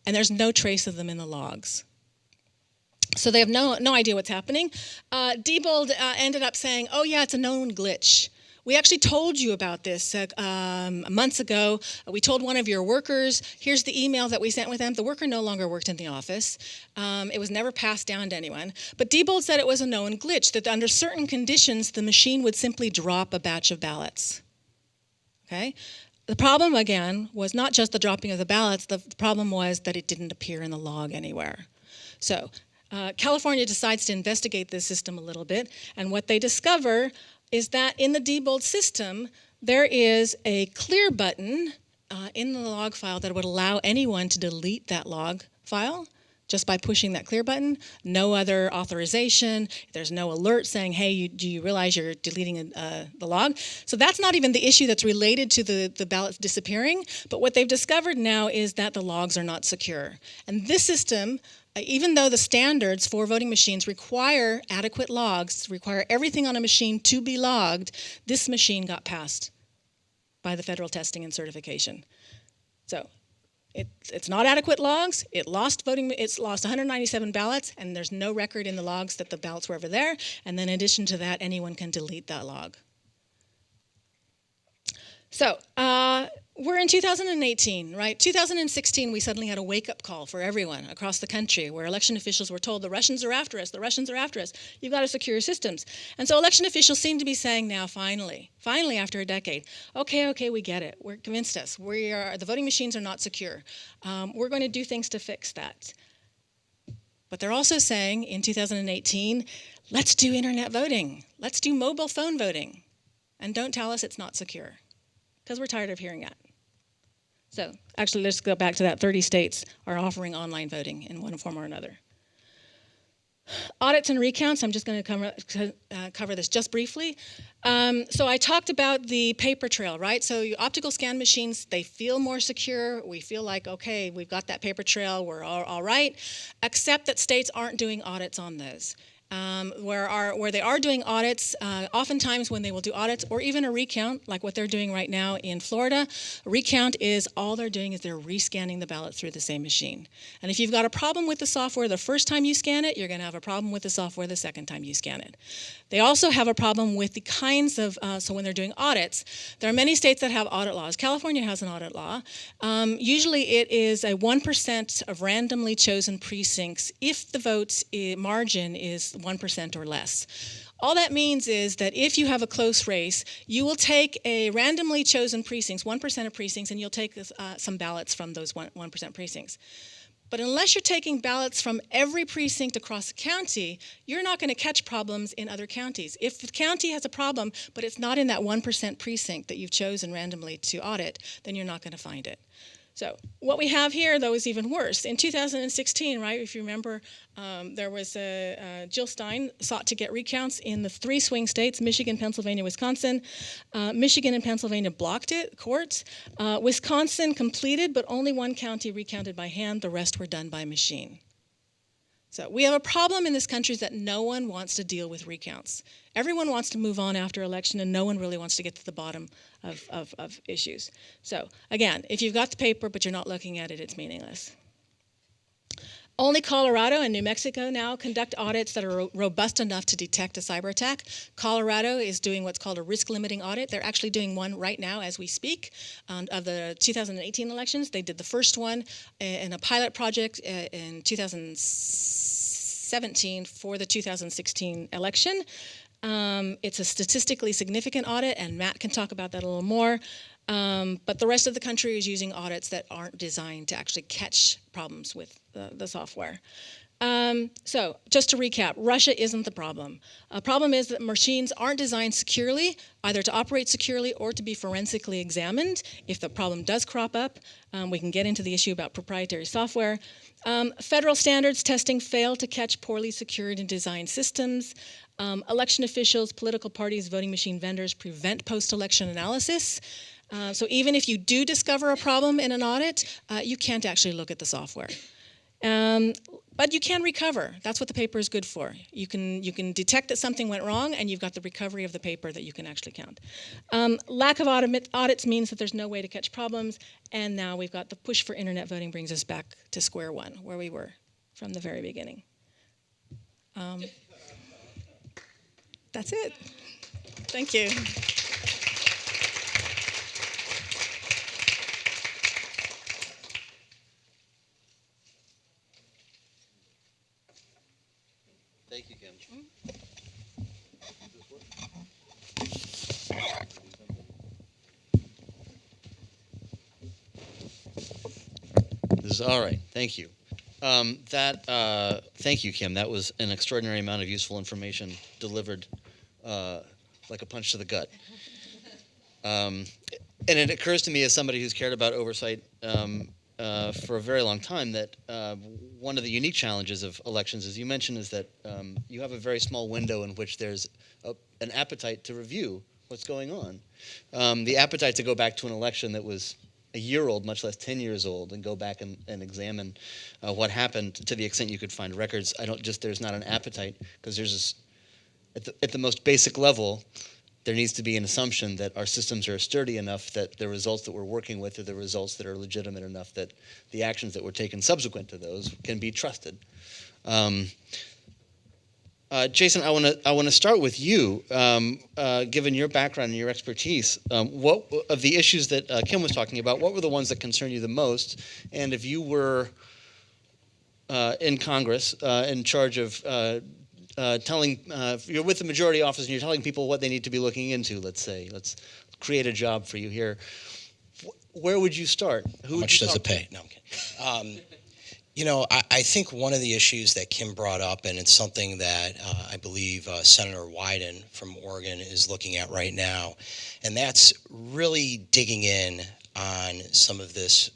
And there's no trace of them in the logs. So they have no idea what's happening. Diebold ended up saying, oh yeah, it's a known glitch. We actually told you about this months ago. We told one of your workers, here's the email that we sent with them. The worker no longer worked in the office. It was never passed down to anyone. But Diebold said it was a known glitch, that under certain conditions, the machine would simply drop a batch of ballots. Okay? The problem, again, was not just the dropping of the ballots. The problem was that it didn't appear in the log anywhere. So California decides to investigate this system a little bit, and what they discover is that in the Diebold system, there is a clear button in the log file that would allow anyone to delete that log file, just by pushing that clear button. No other authorization. There's no alert saying, hey, do you realize you're deleting the log? So that's not even the issue that's related to the ballots disappearing. But what they've discovered now is that the logs are not secure. And this system, even though the standards for voting machines require adequate logs, require everything on a machine to be logged, this machine got passed by the federal testing and certification. So it's not adequate logs. It's lost 197 ballots, and there's no record in the logs that the ballots were ever there. And then in addition to that, anyone can delete that log. So we're in 2018, right? 2016, we suddenly had a wake-up call for everyone across the country where election officials were told, the Russians are after us, the Russians are after us. You've got to secure your systems. And so election officials seem to be saying now, finally after a decade, okay, we get it. We're convinced us. The voting machines are not secure. We're going to do things to fix that. But they're also saying in 2018, let's do internet voting. Let's do mobile phone voting. And don't tell us it's not secure, because we're tired of hearing that. So actually, let's go back to that. 30 states are offering online voting in one form or another. Audits and recounts, I'm just going to cover this just briefly. So I talked about the paper trail, right? So optical scan machines, they feel more secure. We feel like, okay, we've got that paper trail, we're all right, except that states aren't doing audits on those. Where they are doing audits, oftentimes when they will do audits or even a recount, like what they're doing right now in Florida, a recount is all they're doing is they're rescanning the ballot through the same machine. And if you've got a problem with the software the first time you scan it, you're going to have a problem with the software the second time you scan it. They also have a problem with the kinds of, so when they're doing audits, there are many states that have audit laws. California has an audit law. Usually it is a 1% of randomly chosen precincts if the votes margin is 1% or less. All that means is that if you have a close race, you will take a randomly chosen precincts, 1% of precincts, and you'll take some ballots from those 1% precincts. But unless you're taking ballots from every precinct across the county, you're not going to catch problems in other counties. If the county has a problem, but it's not in that 1% precinct that you've chosen randomly to audit, then you're not going to find it. So what we have here, though, is even worse. In 2016, right, if you remember, there was Jill Stein sought to get recounts in the 3 swing states, Michigan, Pennsylvania, Wisconsin. Michigan and Pennsylvania blocked it, courts. Wisconsin completed, but only 1 county recounted by hand. The rest were done by machine. So we have a problem in this country that no one wants to deal with recounts. Everyone wants to move on after election, and no one really wants to get to the bottom of issues. So again, if you've got the paper but you're not looking at it, it's meaningless. Only Colorado and New Mexico now conduct audits that are robust enough to detect a cyber attack. Colorado is doing what's called a risk-limiting audit. They're actually doing one right now as we speak of the 2018 elections. They did the first one in a pilot project in 2017 for the 2016 election. It's a statistically significant audit, and Matt can talk about that a little more. But the rest of the country is using audits that aren't designed to actually catch problems with the software. So just to recap, Russia isn't the problem. The problem is that machines aren't designed securely, either to operate securely or to be forensically examined. If the problem does crop up, we can get into the issue about proprietary software. Federal standards testing fail to catch poorly secured and designed systems. Election officials, political parties, voting machine vendors prevent post-election analysis. So even if you do discover a problem in an audit, you can't actually look at the software. But you can recover. That's what the paper is good for. You can detect that something went wrong, and you've got the recovery of the paper that you can actually count. Lack of audits means that there's no way to catch problems, and now we've got the push for internet voting brings us back to square one, where we were from the very beginning. That's it. Thank you. Thank you, Kim. This is all right. Thank you. Thank you, Kim. That was an extraordinary amount of useful information delivered like a punch to the gut. And it occurs to me, as somebody who's cared about oversight for a very long time that one of the unique challenges of elections, as you mentioned, is that you have a very small window in which there's an appetite to review what's going on. The appetite to go back to an election that was a year old, much less 10 years old, and go back and examine what happened to the extent you could find records. There's not an appetite, because there's this, at the most basic level, there needs to be an assumption that our systems are sturdy enough that the results that we're working with are the results that are legitimate enough that the actions that were taken subsequent to those can be trusted. Jason, I want to start with you. Given your background and your expertise, what of the issues that Kim was talking about, what were the ones that concern you the most? And if you were in Congress in charge of telling, you're with the majority office and you're telling people what they need to be looking into, let's say, let's create a job for you here, where would you start? How much does it pay? No, I'm kidding. I think one of the issues that Kim brought up, and it's something that I believe Senator Wyden from Oregon is looking at right now, and that's really digging in on some of this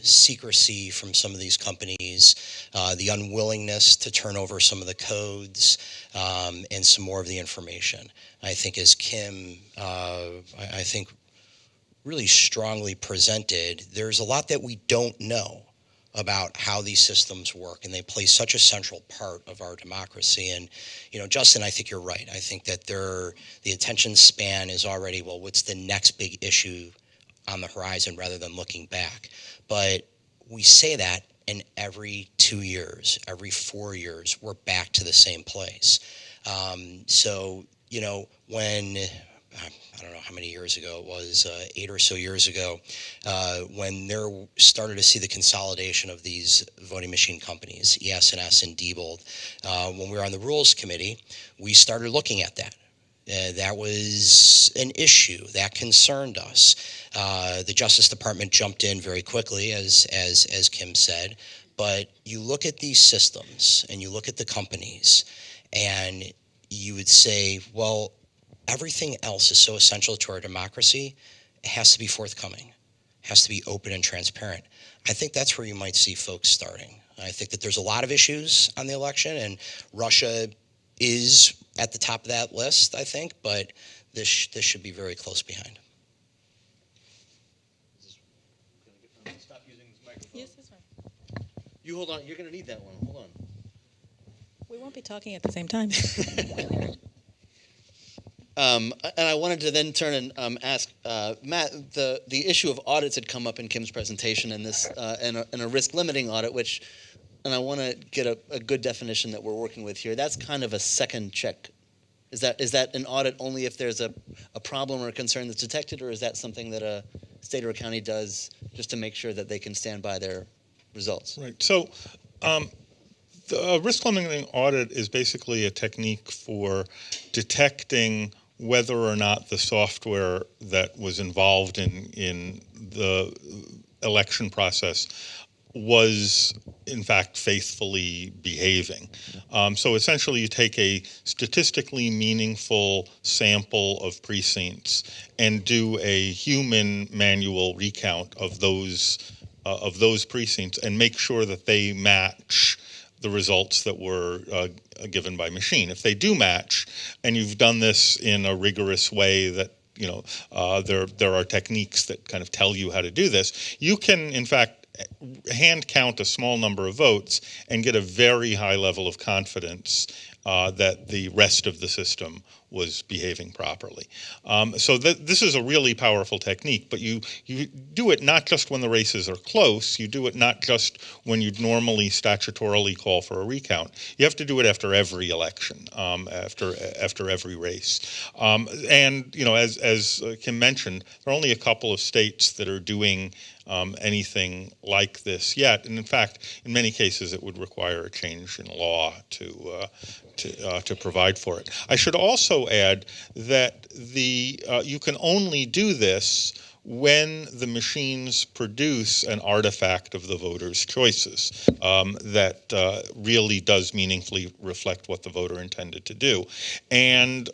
secrecy from some of these companies, the unwillingness to turn over some of the codes, and some more of the information. I think as Kim, I think really strongly presented, there's a lot that we don't know about how these systems work, and they play such a central part of our democracy. And, Justin, I think you're right. I think that the attention span is already, well, what's the next big issue on the horizon rather than looking back. But we say that, and every 2 years, every 4 years, we're back to the same place. When I don't know how many years ago it was, 8 or so years ago, when there started to see the consolidation of these voting machine companies, ES&S and Diebold, when we were on the Rules Committee, we started looking at that. That was an issue that concerned us. The Justice Department jumped in very quickly, as Kim said. But you look at these systems and you look at the companies, and you would say, well, everything else is so essential to our democracy. It has to be forthcoming, has to be open and transparent. I think that's where you might see folks starting. I think that there's a lot of issues on the election, and Russia is at the top of that list, I think, but this should be very close behind. Stop using this microphone. Yes, that's fine. You hold on. You're going to need that one. Hold on. We won't be talking at the same time. And I wanted to then turn and ask Matt. The issue of audits had come up in Kim's presentation, and this and a risk limiting audit, which, and I want to get a good definition that we're working with here. That's kind of a second check. Is that an audit only if there's a problem or a concern that's detected, or is that something that a state or a county does just to make sure that they can stand by their results? Right. So the risk limiting audit is basically a technique for detecting whether or not the software that was involved in the election process was in fact faithfully behaving. So essentially you take a statistically meaningful sample of precincts and do a human manual recount of those precincts and make sure that they match the results that were given by machine. If they do match, and you've done this in a rigorous way that there are techniques that kind of tell you how to do this, you can in fact hand count a small number of votes and get a very high level of confidence that the rest of the system was behaving properly. So this is a really powerful technique, but you do it not just when the races are close, you do it not just when you'd normally statutorily call for a recount. You have to do it after every election, after every race. And as Kim mentioned, there are only a couple of states that are doing anything like this yet, and in fact, in many cases, it would require a change in law to provide for it. I should also add that you can only do this when the machines produce an artifact of the voters' choices that really does meaningfully reflect what the voter intended to do. And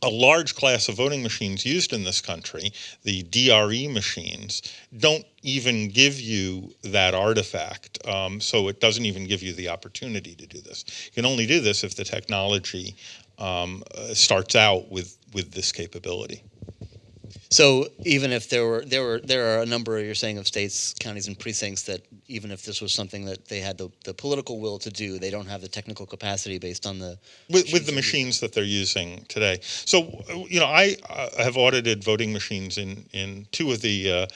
a large class of voting machines used in this country, the DRE machines, don't even give you that artifact. So it doesn't even give you the opportunity to do this. You can only do this if the technology starts out with this capability. So even if there are a number, you're saying, of states, counties, and precincts that even if this was something that they had the political will to do, they don't have the technical capacity based on the with the machines that they're using today. So I have audited voting machines in two of the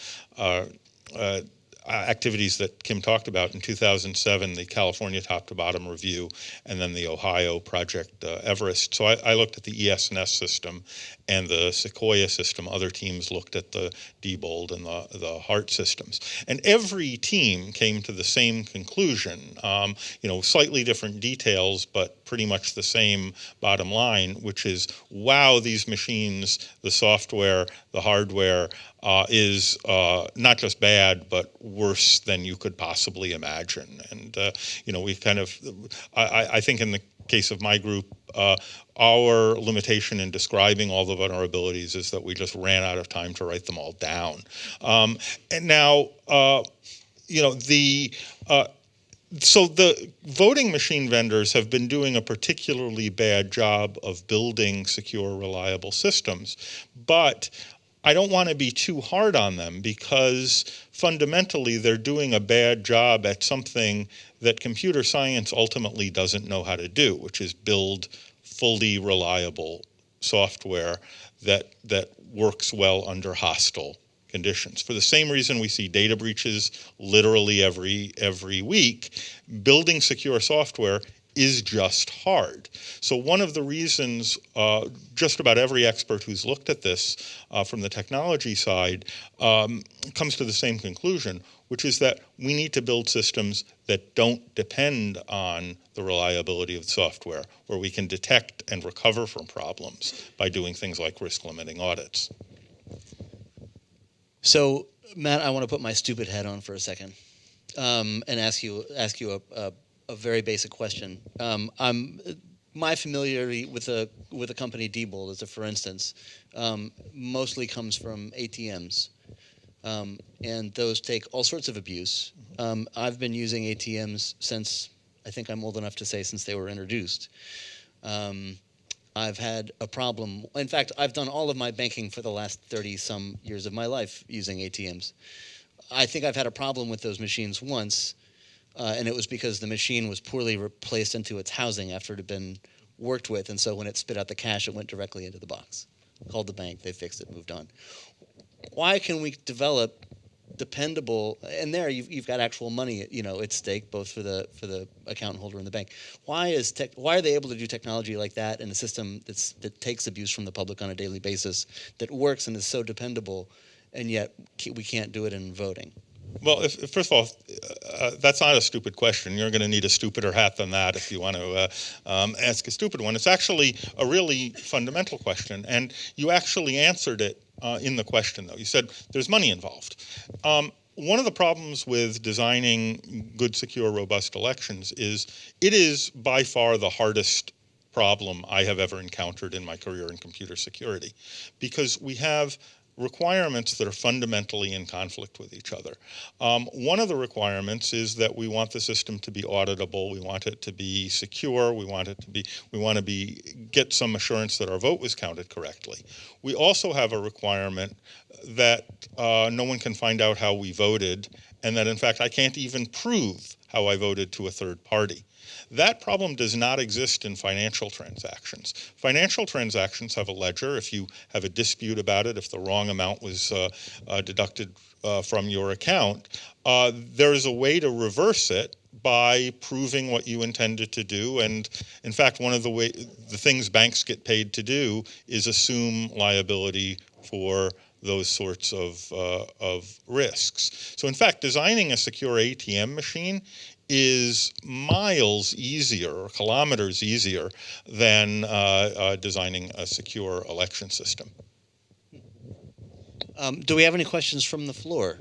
activities that Kim talked about. In 2007, the California top to bottom review, and then the Ohio Project Everest. So I looked at the ES&S system and the Sequoia system. Other teams looked at the Diebold and the HART systems. And every team came to the same conclusion, slightly different details, but pretty much the same bottom line, which is, wow, these machines, the software, the hardware, is not just bad, but worse than you could possibly imagine. And, we kind of, I think in the case of my group, our limitation in describing all the vulnerabilities is that we just ran out of time to write them all down. And now, so the voting machine vendors have been doing a particularly bad job of building secure, reliable systems, but I don't want to be too hard on them because fundamentally they're doing a bad job at something that computer science ultimately doesn't know how to do, which is build fully reliable software that works well under hostile conditions. For the same reason we see data breaches literally every week, building secure software is just hard. So one of the reasons just about every expert who's looked at this from the technology side comes to the same conclusion, which is that we need to build systems that don't depend on the reliability of the software, where we can detect and recover from problems by doing things like risk-limiting audits. So, Matt, I want to put my stupid head on for a second and ask you a very basic question. My familiarity with a company, Diebold, as a for instance, mostly comes from ATMs, and those take all sorts of abuse. I've been using ATMs since, I think I'm old enough to say, since they were introduced. I've had a problem. In fact, I've done all of my banking for the last 30-some years of my life using ATMs. I think I've had a problem with those machines once, and it was because the machine was poorly replaced into its housing after it had been worked with, and so when it spit out the cash, it went directly into the box. Called the bank, they fixed it, moved on. Why can we develop dependable, and there you've got actual money at stake, both for the account holder and the bank. Why are they able to do technology like that in a system that takes abuse from the public on a daily basis, that works and is so dependable, and yet we can't do it in voting? Well, first of all, that's not a stupid question. You're going to need a stupider hat than that if you want to ask a stupid one. It's actually a really fundamental question, and you actually answered it in the question, though. You said there's money involved. One of the problems with designing good, secure, robust elections is it is by far the hardest problem I have ever encountered in my career in computer security, because we have requirements that are fundamentally in conflict with each other. One of the requirements is that we want the system to be auditable. We want it to be secure. We want to get some assurance that our vote was counted correctly. We also have a requirement that no one can find out how we voted, and that in fact I can't even prove how I voted to a third party. That problem does not exist in financial transactions. Financial transactions have a ledger. If you have a dispute about it, if the wrong amount was deducted from your account, there is a way to reverse it by proving what you intended to do. And in fact, one of the things banks get paid to do is assume liability for those sorts of risks. So in fact, designing a secure ATM machine is miles easier or kilometers easier than designing a secure election system. Do we have any questions from the floor?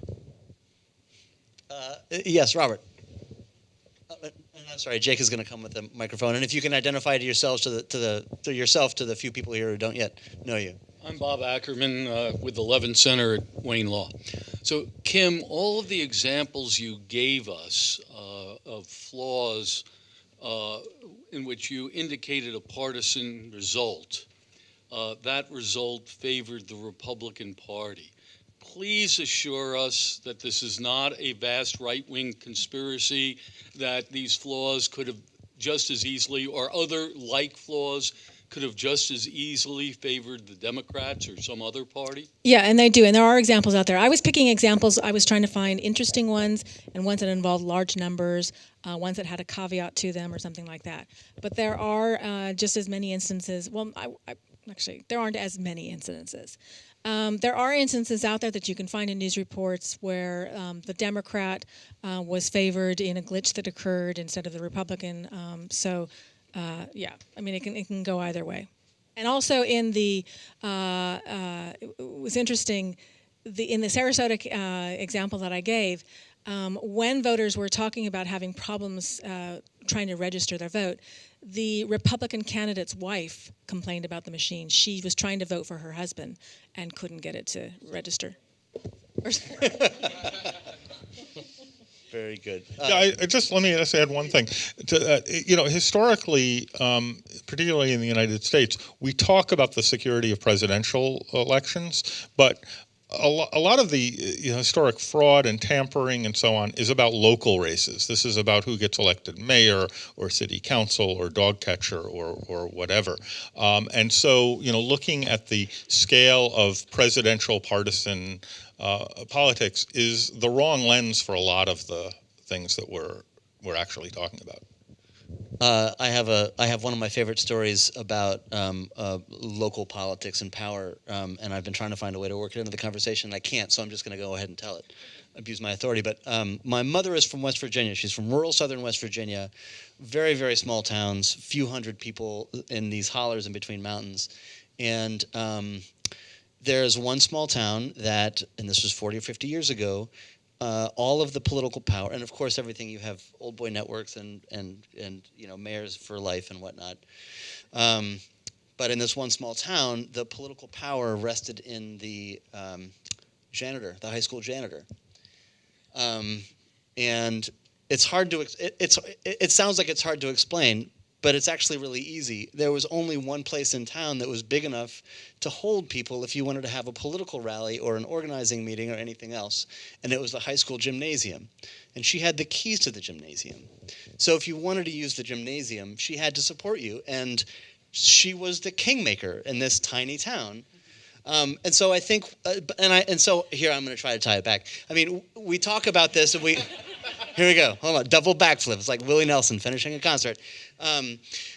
Yes, Robert. I'm sorry, Jake is going to come with the microphone, and if you can identify to yourselves to the few people here who don't yet know you. I'm Bob Ackerman with the Levin Center at Wayne Law. So, Kim, all of the examples you gave us of flaws in which you indicated a partisan result, that result favored the Republican Party. Please assure us that this is not a vast right-wing conspiracy, that these flaws could have just as easily, or other like flaws, could have just as easily favored the Democrats or some other party? Yeah, and they do, and there are examples out there. I was picking examples. I was trying to find interesting ones and ones that involved large numbers, ones that had a caveat to them or something like that. But there are just as many instances. Well, actually, there aren't as many incidences. There are instances out there that you can find in news reports where the Democrat was favored in a glitch that occurred instead of the Republican. Yeah, I mean, it can go either way. And also in the, it was interesting, in the Sarasota example that I gave, when voters were talking about having problems trying to register their vote, the Republican candidate's wife complained about the machine. She was trying to vote for her husband and couldn't get it to register. Very good. Yeah, let me just add one thing. Historically, particularly in the United States, we talk about the security of presidential elections, but a lot of the historic fraud and tampering and so on is about local races. This is about who gets elected mayor or city council or dog catcher or whatever. And so, looking at the scale of presidential partisan politics is the wrong lens for a lot of the things that we're actually talking about. I have one of my favorite stories about local politics and power, and I've been trying to find a way to work it into the conversation. I can't, so I'm just going to go ahead and tell it, abuse my authority. But my mother is from West Virginia. She's from rural southern West Virginia, very, very small towns, few hundred people in these hollers in between mountains. And there's one small town that, and this was 40 or 50 years ago, all of the political power, and of course everything, you have old boy networks and mayors for life and whatnot. But in this one small town, the political power rested in the janitor, the high school janitor. And it's hard to it sounds like it's hard to explain, but it's actually really easy. There was only one place in town that was big enough to hold people if you wanted to have a political rally or an organizing meeting or anything else, and it was the high school gymnasium. And she had the keys to the gymnasium. So if you wanted to use the gymnasium, she had to support you, and she was the kingmaker in this tiny town. And so I think, so here I'm going to try to tie it back. I mean, we talk about this, and here we go. Hold on, double backflip. It's like Willie Nelson finishing a concert.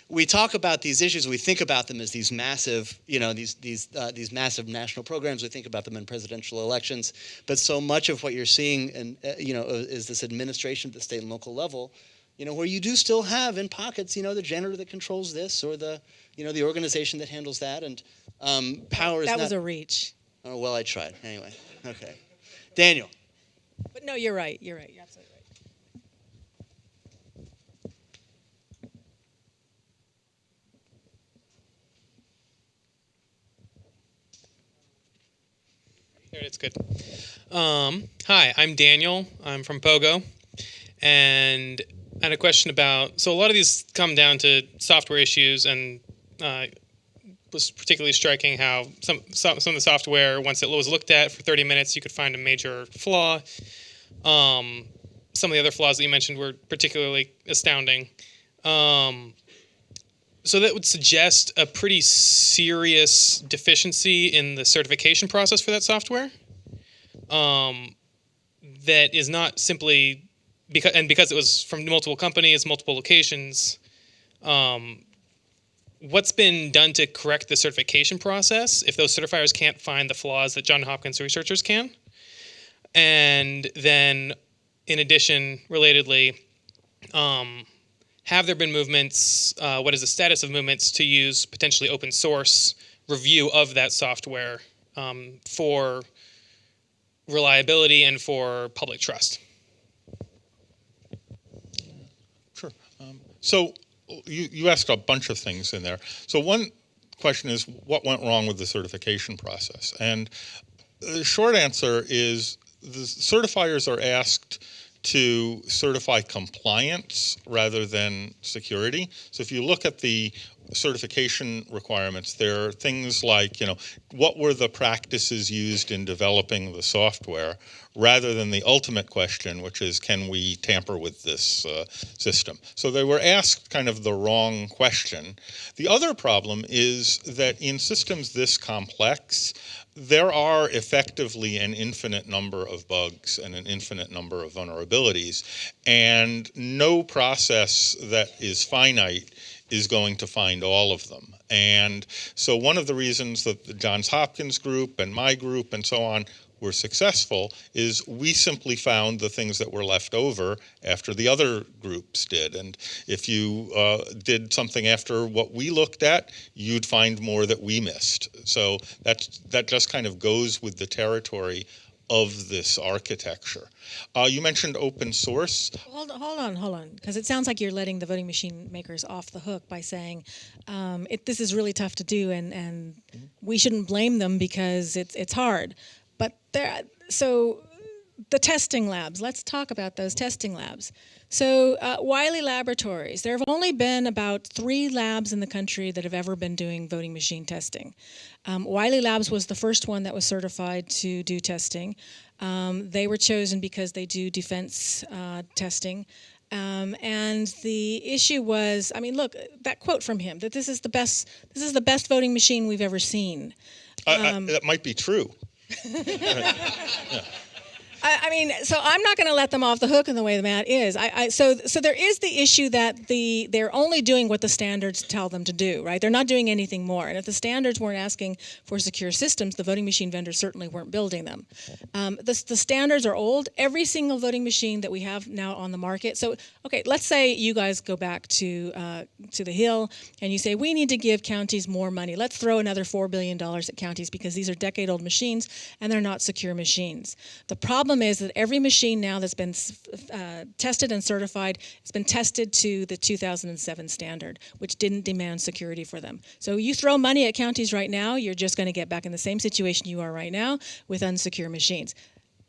We talk about these issues. We think about them as these massive, these massive national programs. We think about them in presidential elections. But so much of what you're seeing, is this administration at the state and local level, where you do still have in pockets, the janitor that controls this, or the organization that handles that, and power is that not. was a reach. Oh well, I tried anyway. Okay, Daniel. But no, you're right. You're right. You're absolutely right. There, it's good. Hi, I'm Daniel. I'm from POGO, and I had a question about. So a lot of these come down to software issues, and was particularly striking how some of the software, once it was looked at for 30 minutes, you could find a major flaw. Some of the other flaws that you mentioned were particularly astounding. So that would suggest a pretty serious deficiency in the certification process for that software. That is not simply because it was from multiple companies, multiple locations. What's been done to correct the certification process if those certifiers can't find the flaws that Johns Hopkins researchers can? And then, in addition, relatedly, have there been movements, what is the status of movements to use potentially open source review of that software for reliability and for public trust? Sure. So you asked a bunch of things in there. So one question is, what went wrong with the certification process? And the short answer is the certifiers are asked to certify compliance rather than security. So if you look at the certification requirements, there are things like, what were the practices used in developing the software, rather than the ultimate question, which is, can we tamper with this system? So they were asked kind of the wrong question. The other problem is that in systems this complex, there are effectively an infinite number of bugs and an infinite number of vulnerabilities, and no process that is finite is going to find all of them. And so one of the reasons that the Johns Hopkins group and my group and so on were successful is we simply found the things that were left over after the other groups did. And if you did something after what we looked at, you'd find more that we missed. So that just kind of goes with the territory of this architecture. You mentioned open source. Hold on, because it sounds like you're letting the voting machine makers off the hook by saying this is really tough to do, and we shouldn't blame them because it's hard. But so the testing labs. Let's talk about those testing labs. So Wiley Laboratories. There have only been about 3 labs in the country that have ever been doing voting machine testing. Wiley Labs was the first one that was certified to do testing. They were chosen because they do defense testing. And the issue was, look, that quote from him, that this is the best voting machine we've ever seen. That might be true. Yeah. So I'm not going to let them off the hook in the way the Matt is. So there is the issue that they're only doing what the standards tell them to do, right? They're not doing anything more. And if the standards weren't asking for secure systems, the voting machine vendors certainly weren't building them. The standards are old. Every single voting machine that we have now on the market. So, okay, let's say you guys go back to the Hill and you say, we need to give counties more money. Let's throw another $4 billion at counties because these are decade-old machines and they're not secure machines. The problem is that every machine now that's been tested and certified has been tested to the 2007 standard, which didn't demand security for them. So you throw money at counties right now, you're just going to get back in the same situation you are right now with unsecure machines.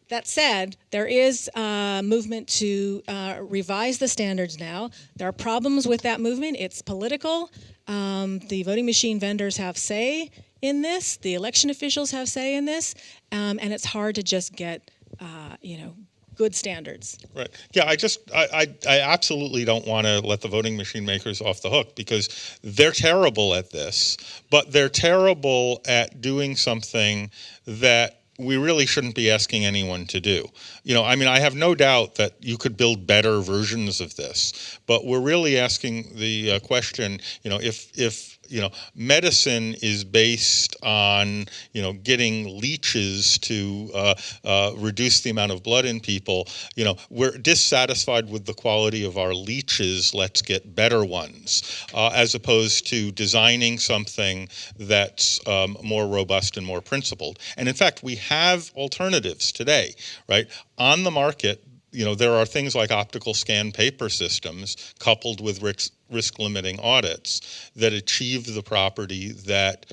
That said, there is movement to revise the standards now. There are problems with that movement. It's political. The voting machine vendors have say in this. The election officials have say in this. And it's hard to just get good standards. Right. Yeah, I absolutely don't want to let the voting machine makers off the hook because they're terrible at this, but they're terrible at doing something that we really shouldn't be asking anyone to do. I have no doubt that you could build better versions of this, but we're really asking the question, if medicine is based on, getting leeches to reduce the amount of blood in people, we're dissatisfied with the quality of our leeches, let's get better ones, as opposed to designing something that's more robust and more principled. And in fact, we have alternatives today, right? On the market, there are things like optical scan paper systems coupled with risk-limiting audits that achieve the property that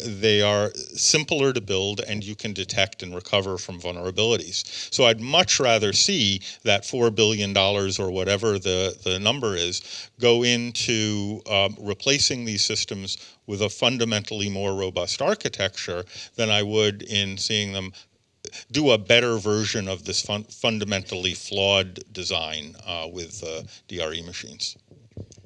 they are simpler to build and you can detect and recover from vulnerabilities. So I'd much rather see that $4 billion or whatever the number is go into replacing these systems with a fundamentally more robust architecture than I would in seeing them do a better version of this fundamentally flawed design with DRE machines.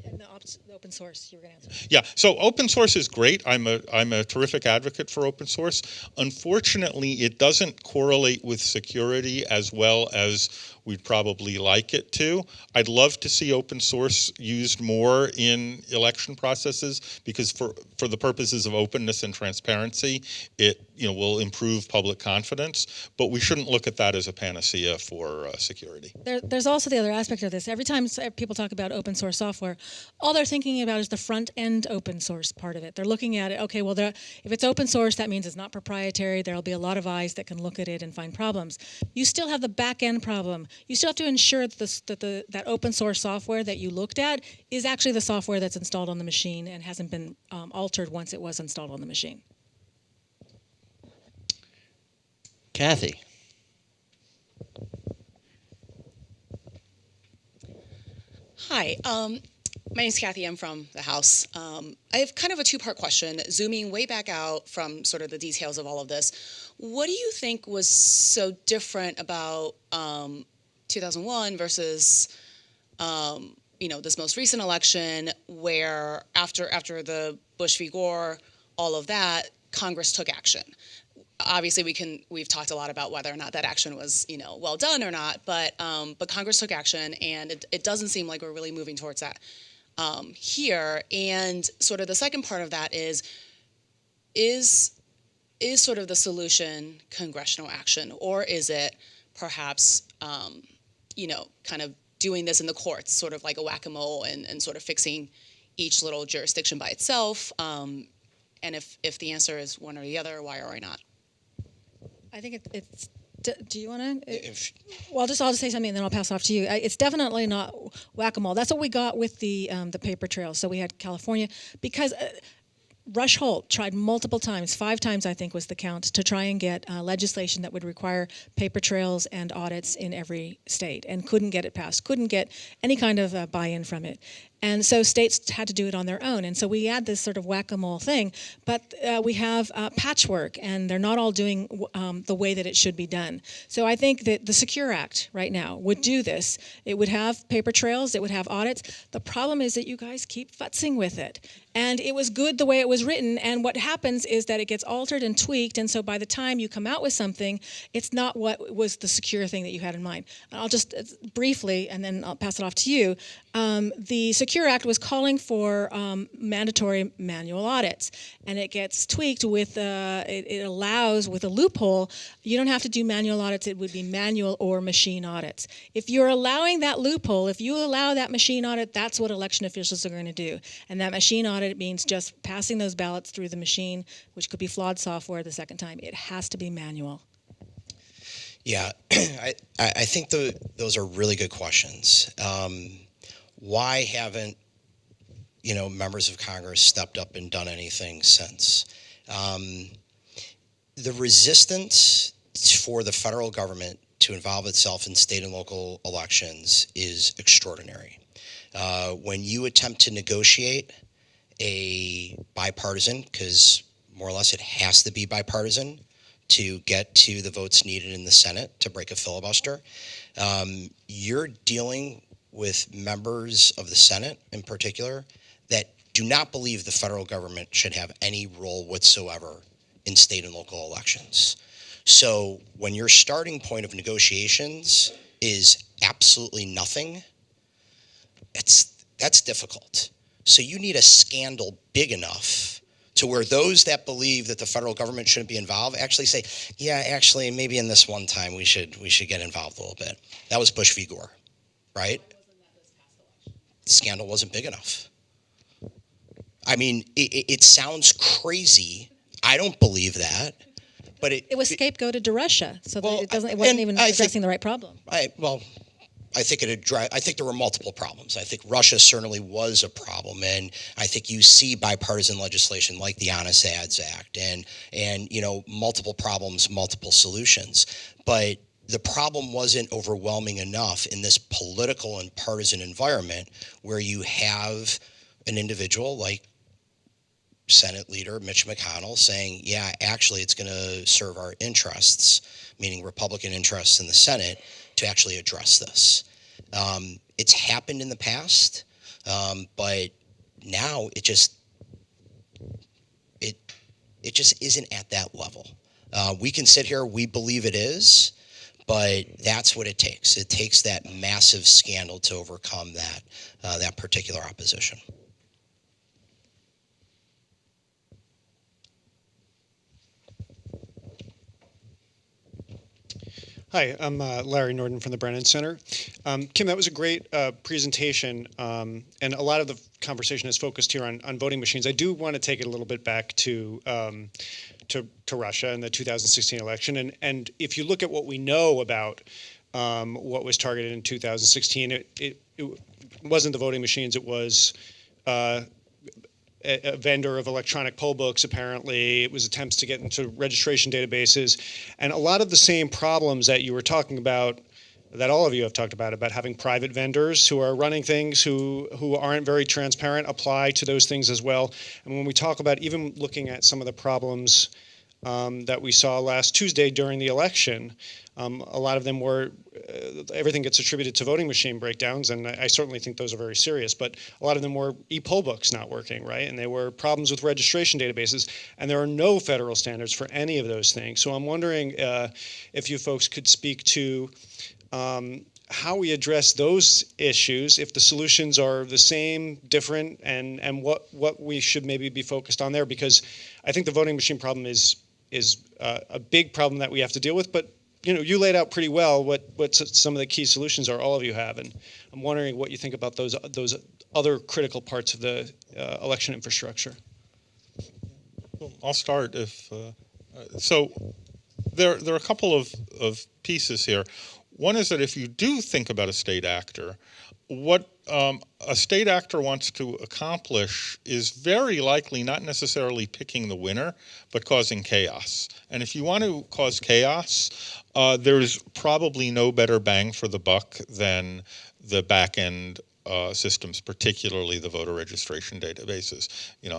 And the open source, you were going to answer. Yeah, so open source is great. I'm a terrific advocate for open source. Unfortunately, it doesn't correlate with security as well as we'd probably like it to. I'd love to see open source used more in election processes because for the purposes of openness and transparency, it will improve public confidence, but we shouldn't look at that as a panacea for security. There's also the other aspect of this. Every time people talk about open source software, all all they're thinking about is the front end open source part of it. They're looking at it, okay, well, if it's open source, that means it's not proprietary. There'll be a lot of eyes that can look at it and find problems. You still have the back end problem. You still have to ensure that that open source software that you looked at is actually the software that's installed on the machine and hasn't been altered once it was installed on the machine. Kathy. Hi, my name's Kathy. I'm from the House. I have kind of a two-part question. Zooming way back out from sort of the details of all of this, what do you think was so different about 2001 versus this most recent election, where after the Bush v. Gore, all of that, Congress took action? Obviously, we've talked a lot about whether or not that action was well done or not, but Congress took action, and it doesn't seem like we're really moving towards that here. And sort of the second part of that is sort of the solution congressional action, or is it perhaps kind of doing this in the courts, sort of like a whack-a-mole, and sort of fixing each little jurisdiction by itself? And if the answer is one or the other, why or why not? I think it's. Do you want to? Well, I'll just say something and then I'll pass off to you. It's definitely not whack-a-mole. That's what we got with the paper trail. So we had California because Rush Holt tried multiple times, 5 times I think was the count, to try and get legislation that would require paper trails and audits in every state, and couldn't get it passed, couldn't get any kind of buy-in from it. And so states had to do it on their own. And so we had this sort of whack-a-mole thing, but we have patchwork, and they're not all doing the way that it should be done. So I think that the Secure Act right now would do this. It would have paper trails, it would have audits. The problem is that you guys keep futzing with it. And it was good the way it was written, and what happens is that it gets altered and tweaked, and so by the time you come out with something, it's not what was the secure thing that you had in mind. I'll just briefly, and then I'll pass it off to you. The Secure Act was calling for mandatory manual audits, and it gets tweaked with, it allows, with a loophole, you don't have to do manual audits, it would be manual or machine audits. If you're allowing that loophole, if you allow that machine audit, that's what election officials are going to do. And that machine audit means just passing those ballots through the machine, which could be flawed software the second time. It has to be manual. Yeah, I think those are really good questions. Why haven't members of Congress stepped up and done anything since? The resistance for the federal government to involve itself in state and local elections is extraordinary. When you attempt to negotiate a bipartisan, because more or less it has to be bipartisan to get to the votes needed in the Senate to break a filibuster, you're dealing with members of the Senate in particular that do not believe the federal government should have any role whatsoever in state and local elections. So when your starting point of negotiations is absolutely nothing, that's difficult. So you need a scandal big enough to where those that believe that the federal government shouldn't be involved actually say, yeah, actually, maybe in this one time we should get involved a little bit. That was Bush v. Gore, right? The scandal wasn't big enough. I mean, it sounds crazy. I don't believe that, but it was scapegoated to Russia, so it wasn't even addressing the right problem. I think there were multiple problems. I think Russia certainly was a problem, and I think you see bipartisan legislation like the Honest Ads Act and multiple problems, multiple solutions. But the problem wasn't overwhelming enough in this political and partisan environment where you have an individual like Senate Leader Mitch McConnell saying, yeah, actually it's going to serve our interests, meaning Republican interests in the Senate, to actually address this. It's happened in the past, but now it just isn't at that level. We can sit here, we believe it is, but that's what it takes. It takes that massive scandal to overcome that particular opposition. Hi, I'm Larry Norden from the Brennan Center. Kim, that was a great presentation, and a lot of the conversation is focused here on voting machines. I do want to take it a little bit back to Russia and the 2016 election, and if you look at what we know about what was targeted in 2016, it wasn't the voting machines. It was a vendor of electronic poll books, apparently. It was attempts to get into registration databases. And a lot of the same problems that you were talking about, that all of you have talked about having private vendors who are running things who aren't very transparent, apply to those things as well. And when we talk about even looking at some of the problems that we saw last Tuesday during the election, a lot of them were, everything gets attributed to voting machine breakdowns, and I certainly think those are very serious, but a lot of them were e-poll books not working, right? And they were problems with registration databases, and there are no federal standards for any of those things. So I'm wondering if you folks could speak to how we address those issues, if the solutions are the same, different, and what we should maybe be focused on there, because I think the voting machine problem is a big problem that we have to deal with, but you laid out pretty well what some of the key solutions are, all of you have, and I'm wondering what you think about those other critical parts of the election infrastructure. Well, I'll start. So there are a couple of pieces here. One is that if you do think about a state actor, what a state actor wants to accomplish is very likely not necessarily picking the winner, but causing chaos. And if you want to cause chaos, there's probably no better bang for the buck than the back-end systems, particularly the voter registration databases.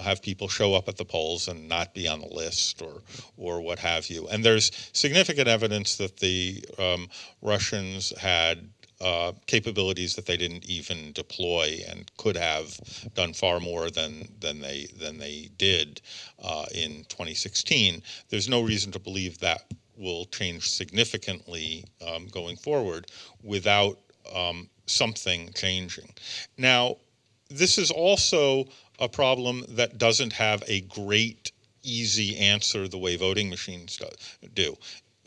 Have people show up at the polls and not be on the list or what have you. And there's significant evidence that the Russians had capabilities that they didn't even deploy and could have done far more than they did in 2016. There's no reason to believe that will change significantly going forward without something changing. Now, this is also a problem that doesn't have a great, easy answer the way voting machines do.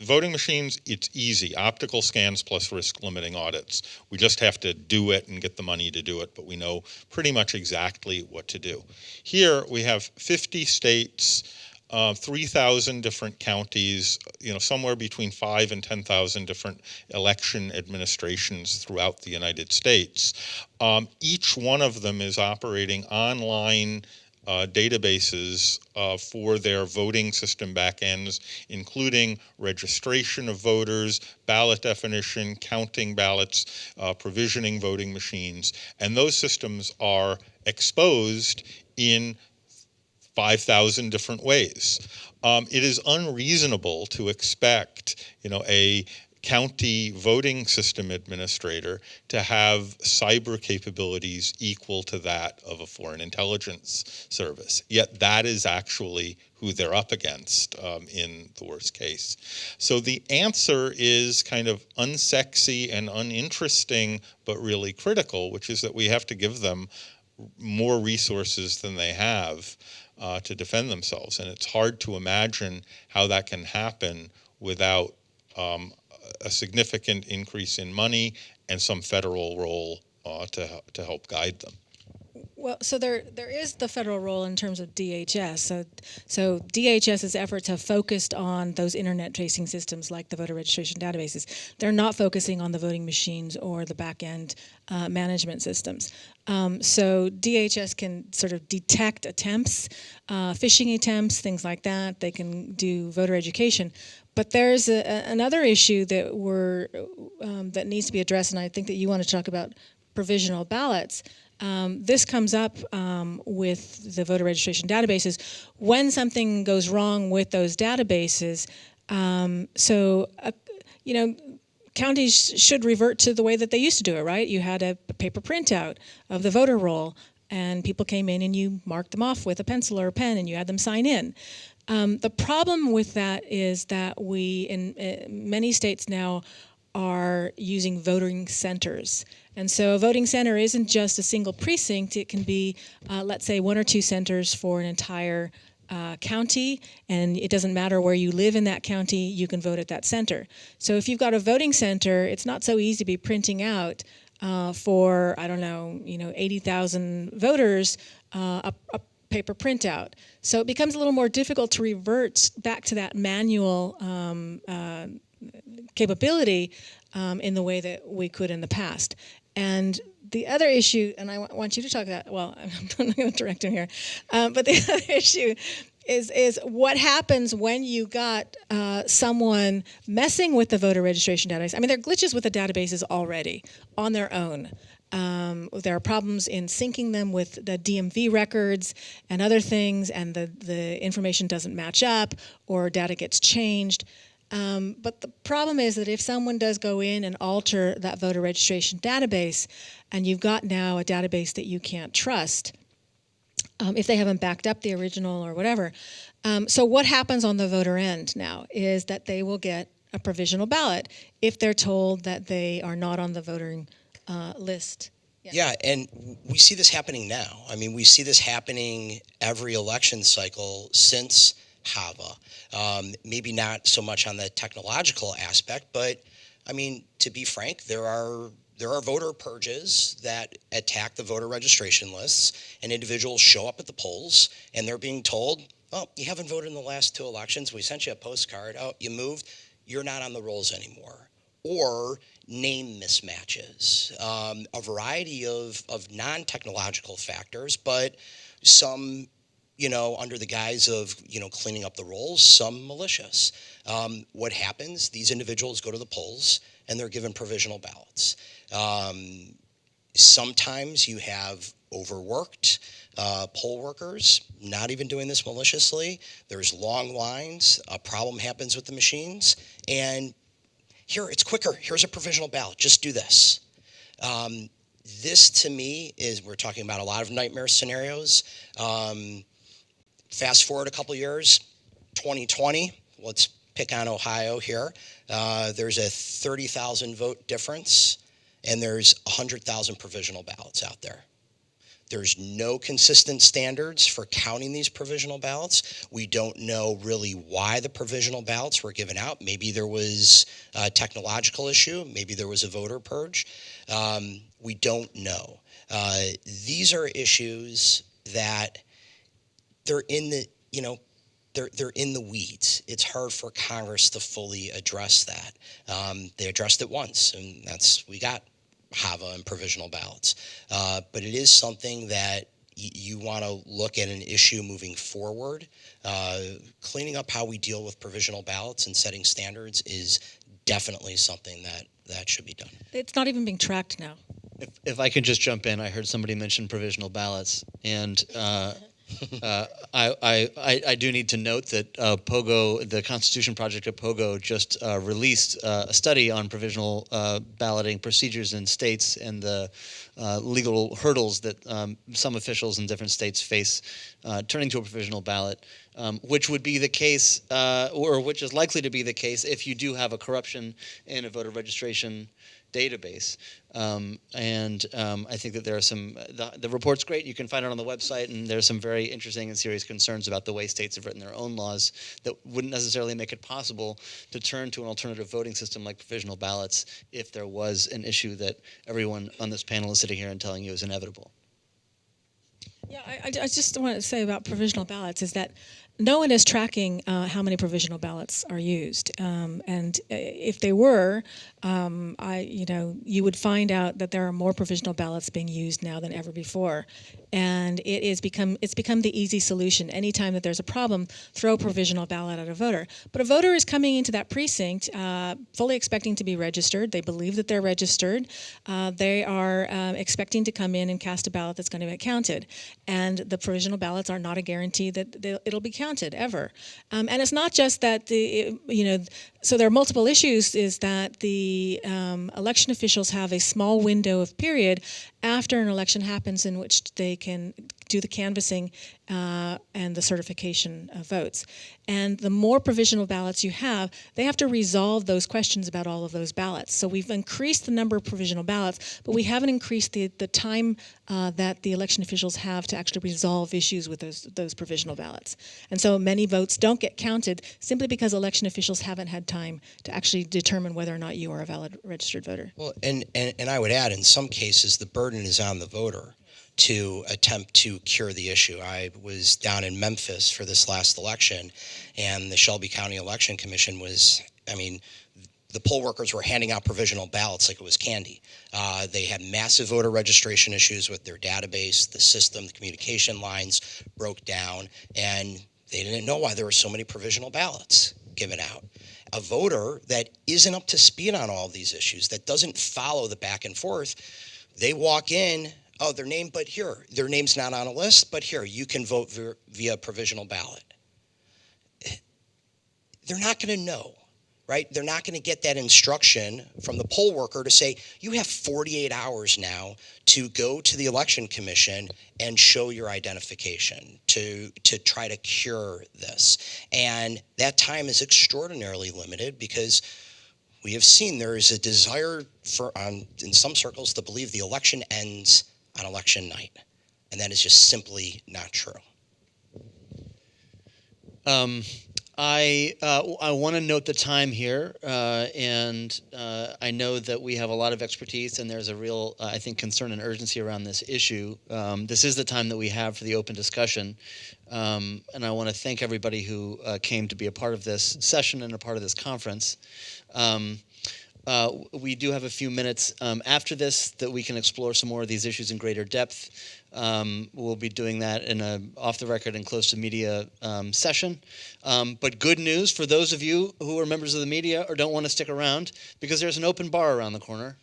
Voting machines, it's easy. Optical scans plus risk limiting audits. We just have to do it and get the money to do it, but we know pretty much exactly what to do. Here we have 50 states, 3,000 different counties, somewhere between 5,000 and 10,000 different election administrations throughout the United States. Each one of them is operating online databases for their voting system backends, including registration of voters, ballot definition, counting ballots, provisioning voting machines, and those systems are exposed in 5,000 different ways. It is unreasonable to expect, a county voting system administrator to have cyber capabilities equal to that of a foreign intelligence service. Yet that is actually who they're up against in the worst case. So the answer is kind of unsexy and uninteresting, but really critical, which is that we have to give them more resources than they have to defend themselves. And it's hard to imagine how that can happen without a significant increase in money and some federal role to help guide them. Well, so there is the federal role in terms of DHS. So DHS's efforts have focused on those internet tracing systems like the voter registration databases. They're not focusing on the voting machines or the back-end management systems. So DHS can sort of detect attempts, phishing attempts, things like that. They can do voter education. But there's another issue that that needs to be addressed, and I think that you want to talk about provisional ballots. This comes up with the voter registration databases when something goes wrong with those databases. Counties should revert to the way that they used to do it, right? You had a paper printout of the voter roll, and people came in and you marked them off with a pencil or a pen, and you had them sign in. The problem with that is that we, in many states now, are using voting centers. And so a voting center isn't just a single precinct. It can be, let's say, one or two centers for an entire county, and it doesn't matter where you live in that county, you can vote at that center. So if you've got a voting center, it's not so easy to be printing out for, I don't know, 80,000 voters, a paper printout. So it becomes a little more difficult to revert back to that manual capability in the way that we could in the past. And the other issue, and I want you to talk about, well, I'm not going to direct him here, but the other issue is what happens when you got someone messing with the voter registration database. I mean, there are glitches with the databases already on their own. There are problems in syncing them with the DMV records and other things, and the information doesn't match up or data gets changed. But the problem is that if someone does go in and alter that voter registration database, and you've got now a database that you can't trust, if they haven't backed up the original or whatever. So what happens on the voter end now is that they will get a provisional ballot if they're told that they are not on the voting list. Yeah, and we see this happening now. I mean, we see this happening every election cycle since HAVA. Maybe not so much on the technological aspect, but I mean, to be frank, there are voter purges that attack the voter registration lists, and individuals show up at the polls and they're being told, oh, you haven't voted in the last 2 elections. We sent you a postcard. Oh, you moved. You're not on the rolls anymore. Or name mismatches, a variety of non-technological factors, but some, under the guise of, cleaning up the rolls, some malicious. What happens? These individuals go to the polls and they're given provisional ballots. Sometimes you have overworked poll workers, not even doing this maliciously. There's long lines. A problem happens with the machines, and here, it's quicker. Here's a provisional ballot. Just do this. This, to me, we're talking about a lot of nightmare scenarios. Fast forward a couple years, 2020, let's pick on Ohio here. There's a 30,000 vote difference, and there's 100,000 provisional ballots out there. There's no consistent standards for counting these provisional ballots. We don't know really why the provisional ballots were given out. Maybe there was a technological issue. Maybe there was a voter purge. We don't know. These are issues that they're in the, they're in the weeds. It's hard for Congress to fully address that. They addressed it once, and we got HAVA and provisional ballots. But it is something that you want to look at an issue moving forward. Cleaning up how we deal with provisional ballots and setting standards is definitely something that should be done. It's not even being tracked now. If I could just jump in, I heard somebody mention provisional ballots, and I do need to note that POGO, the Constitution Project at POGO, just released a study on provisional balloting procedures in states and the legal hurdles that some officials in different states face turning to a provisional ballot, which would be the case, or which is likely to be the case if you do have a corruption in a voter registration database. I think that there are some, the report's great, you can find it on the website, and there's some very interesting and serious concerns about the way states have written their own laws that wouldn't necessarily make it possible to turn to an alternative voting system like provisional ballots if there was an issue that everyone on this panel is sitting here and telling you is inevitable. Yeah, I just want to say about provisional ballots is that no one is tracking how many provisional ballots are used, and if they were, you would find out that there are more provisional ballots being used now than ever before, and it's become the easy solution. Anytime that there's a problem, throw a provisional ballot at a voter. But a voter is coming into that precinct fully expecting to be registered. They believe that they're registered. They are expecting to come in and cast a ballot that's going to get counted, and the provisional ballots are not a guarantee that it'll be counted ever. And it's not just that so there are multiple issues, is that the election officials have a small window of period after an election happens in which they can do the canvassing and the certification of votes. And the more provisional ballots you have, they have to resolve those questions about all of those ballots. So we've increased the number of provisional ballots, but we haven't increased the time that the election officials have to actually resolve issues with those provisional ballots. And so many votes don't get counted simply because election officials haven't had time to actually determine whether or not you are a valid registered voter. Well, and I would add, in some cases, the burden is on the voter to attempt to cure the issue. I was down in Memphis for this last election, and the Shelby County Election Commission was, the poll workers were handing out provisional ballots like it was candy. They had massive voter registration issues with their database, the system, the communication lines broke down, and they didn't know why there were so many provisional ballots given out. A voter that isn't up to speed on all of these issues, that doesn't follow the back and forth, they walk in, oh, their name's not on a list, but here, you can vote via provisional ballot. They're not going to know, right? They're not going to get that instruction from the poll worker to say, you have 48 hours now to go to the election commission and show your identification to try to cure this. And that time is extraordinarily limited because we have seen there is a desire in some circles to believe the election ends on election night. And that is just simply not true. I want to note the time here, and I know that we have a lot of expertise, and there's a real, I think, concern and urgency around this issue. This is the time that we have for the open discussion, and I want to thank everybody who came to be a part of this session and a part of this conference. We do have a few minutes after this that we can explore some more of these issues in greater depth. We'll be doing that in an off-the-record and close-to-media session. But good news for those of you who are members of the media or don't want to stick around, because there's an open bar around the corner.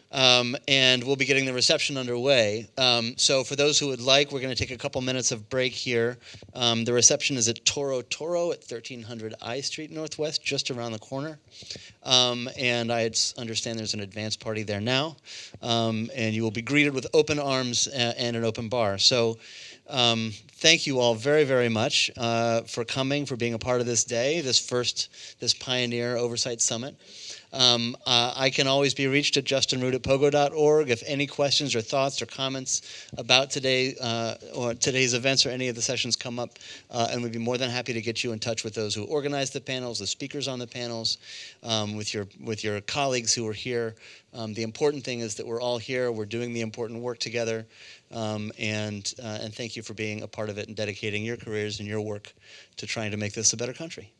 And we'll be getting the reception underway. So for those who would like, we're going to take a couple minutes of break here. The reception is at Toro Toro at 1300 I Street Northwest, just around the corner. And I understand there's an advance party there now. And you will be greeted with open arms and an open bar. So thank you all very, very much for coming, for being a part of this day, this Pioneer Oversight Summit. I can always be reached at justinrood@pogo.org if any questions or thoughts or comments about today's events or any of the sessions come up, and we'd be more than happy to get you in touch with those who organize the panels, the speakers on the panels, with your colleagues who are here. The important thing is that we're all here, we're doing the important work together, and thank you for being a part of it and dedicating your careers and your work to trying to make this a better country.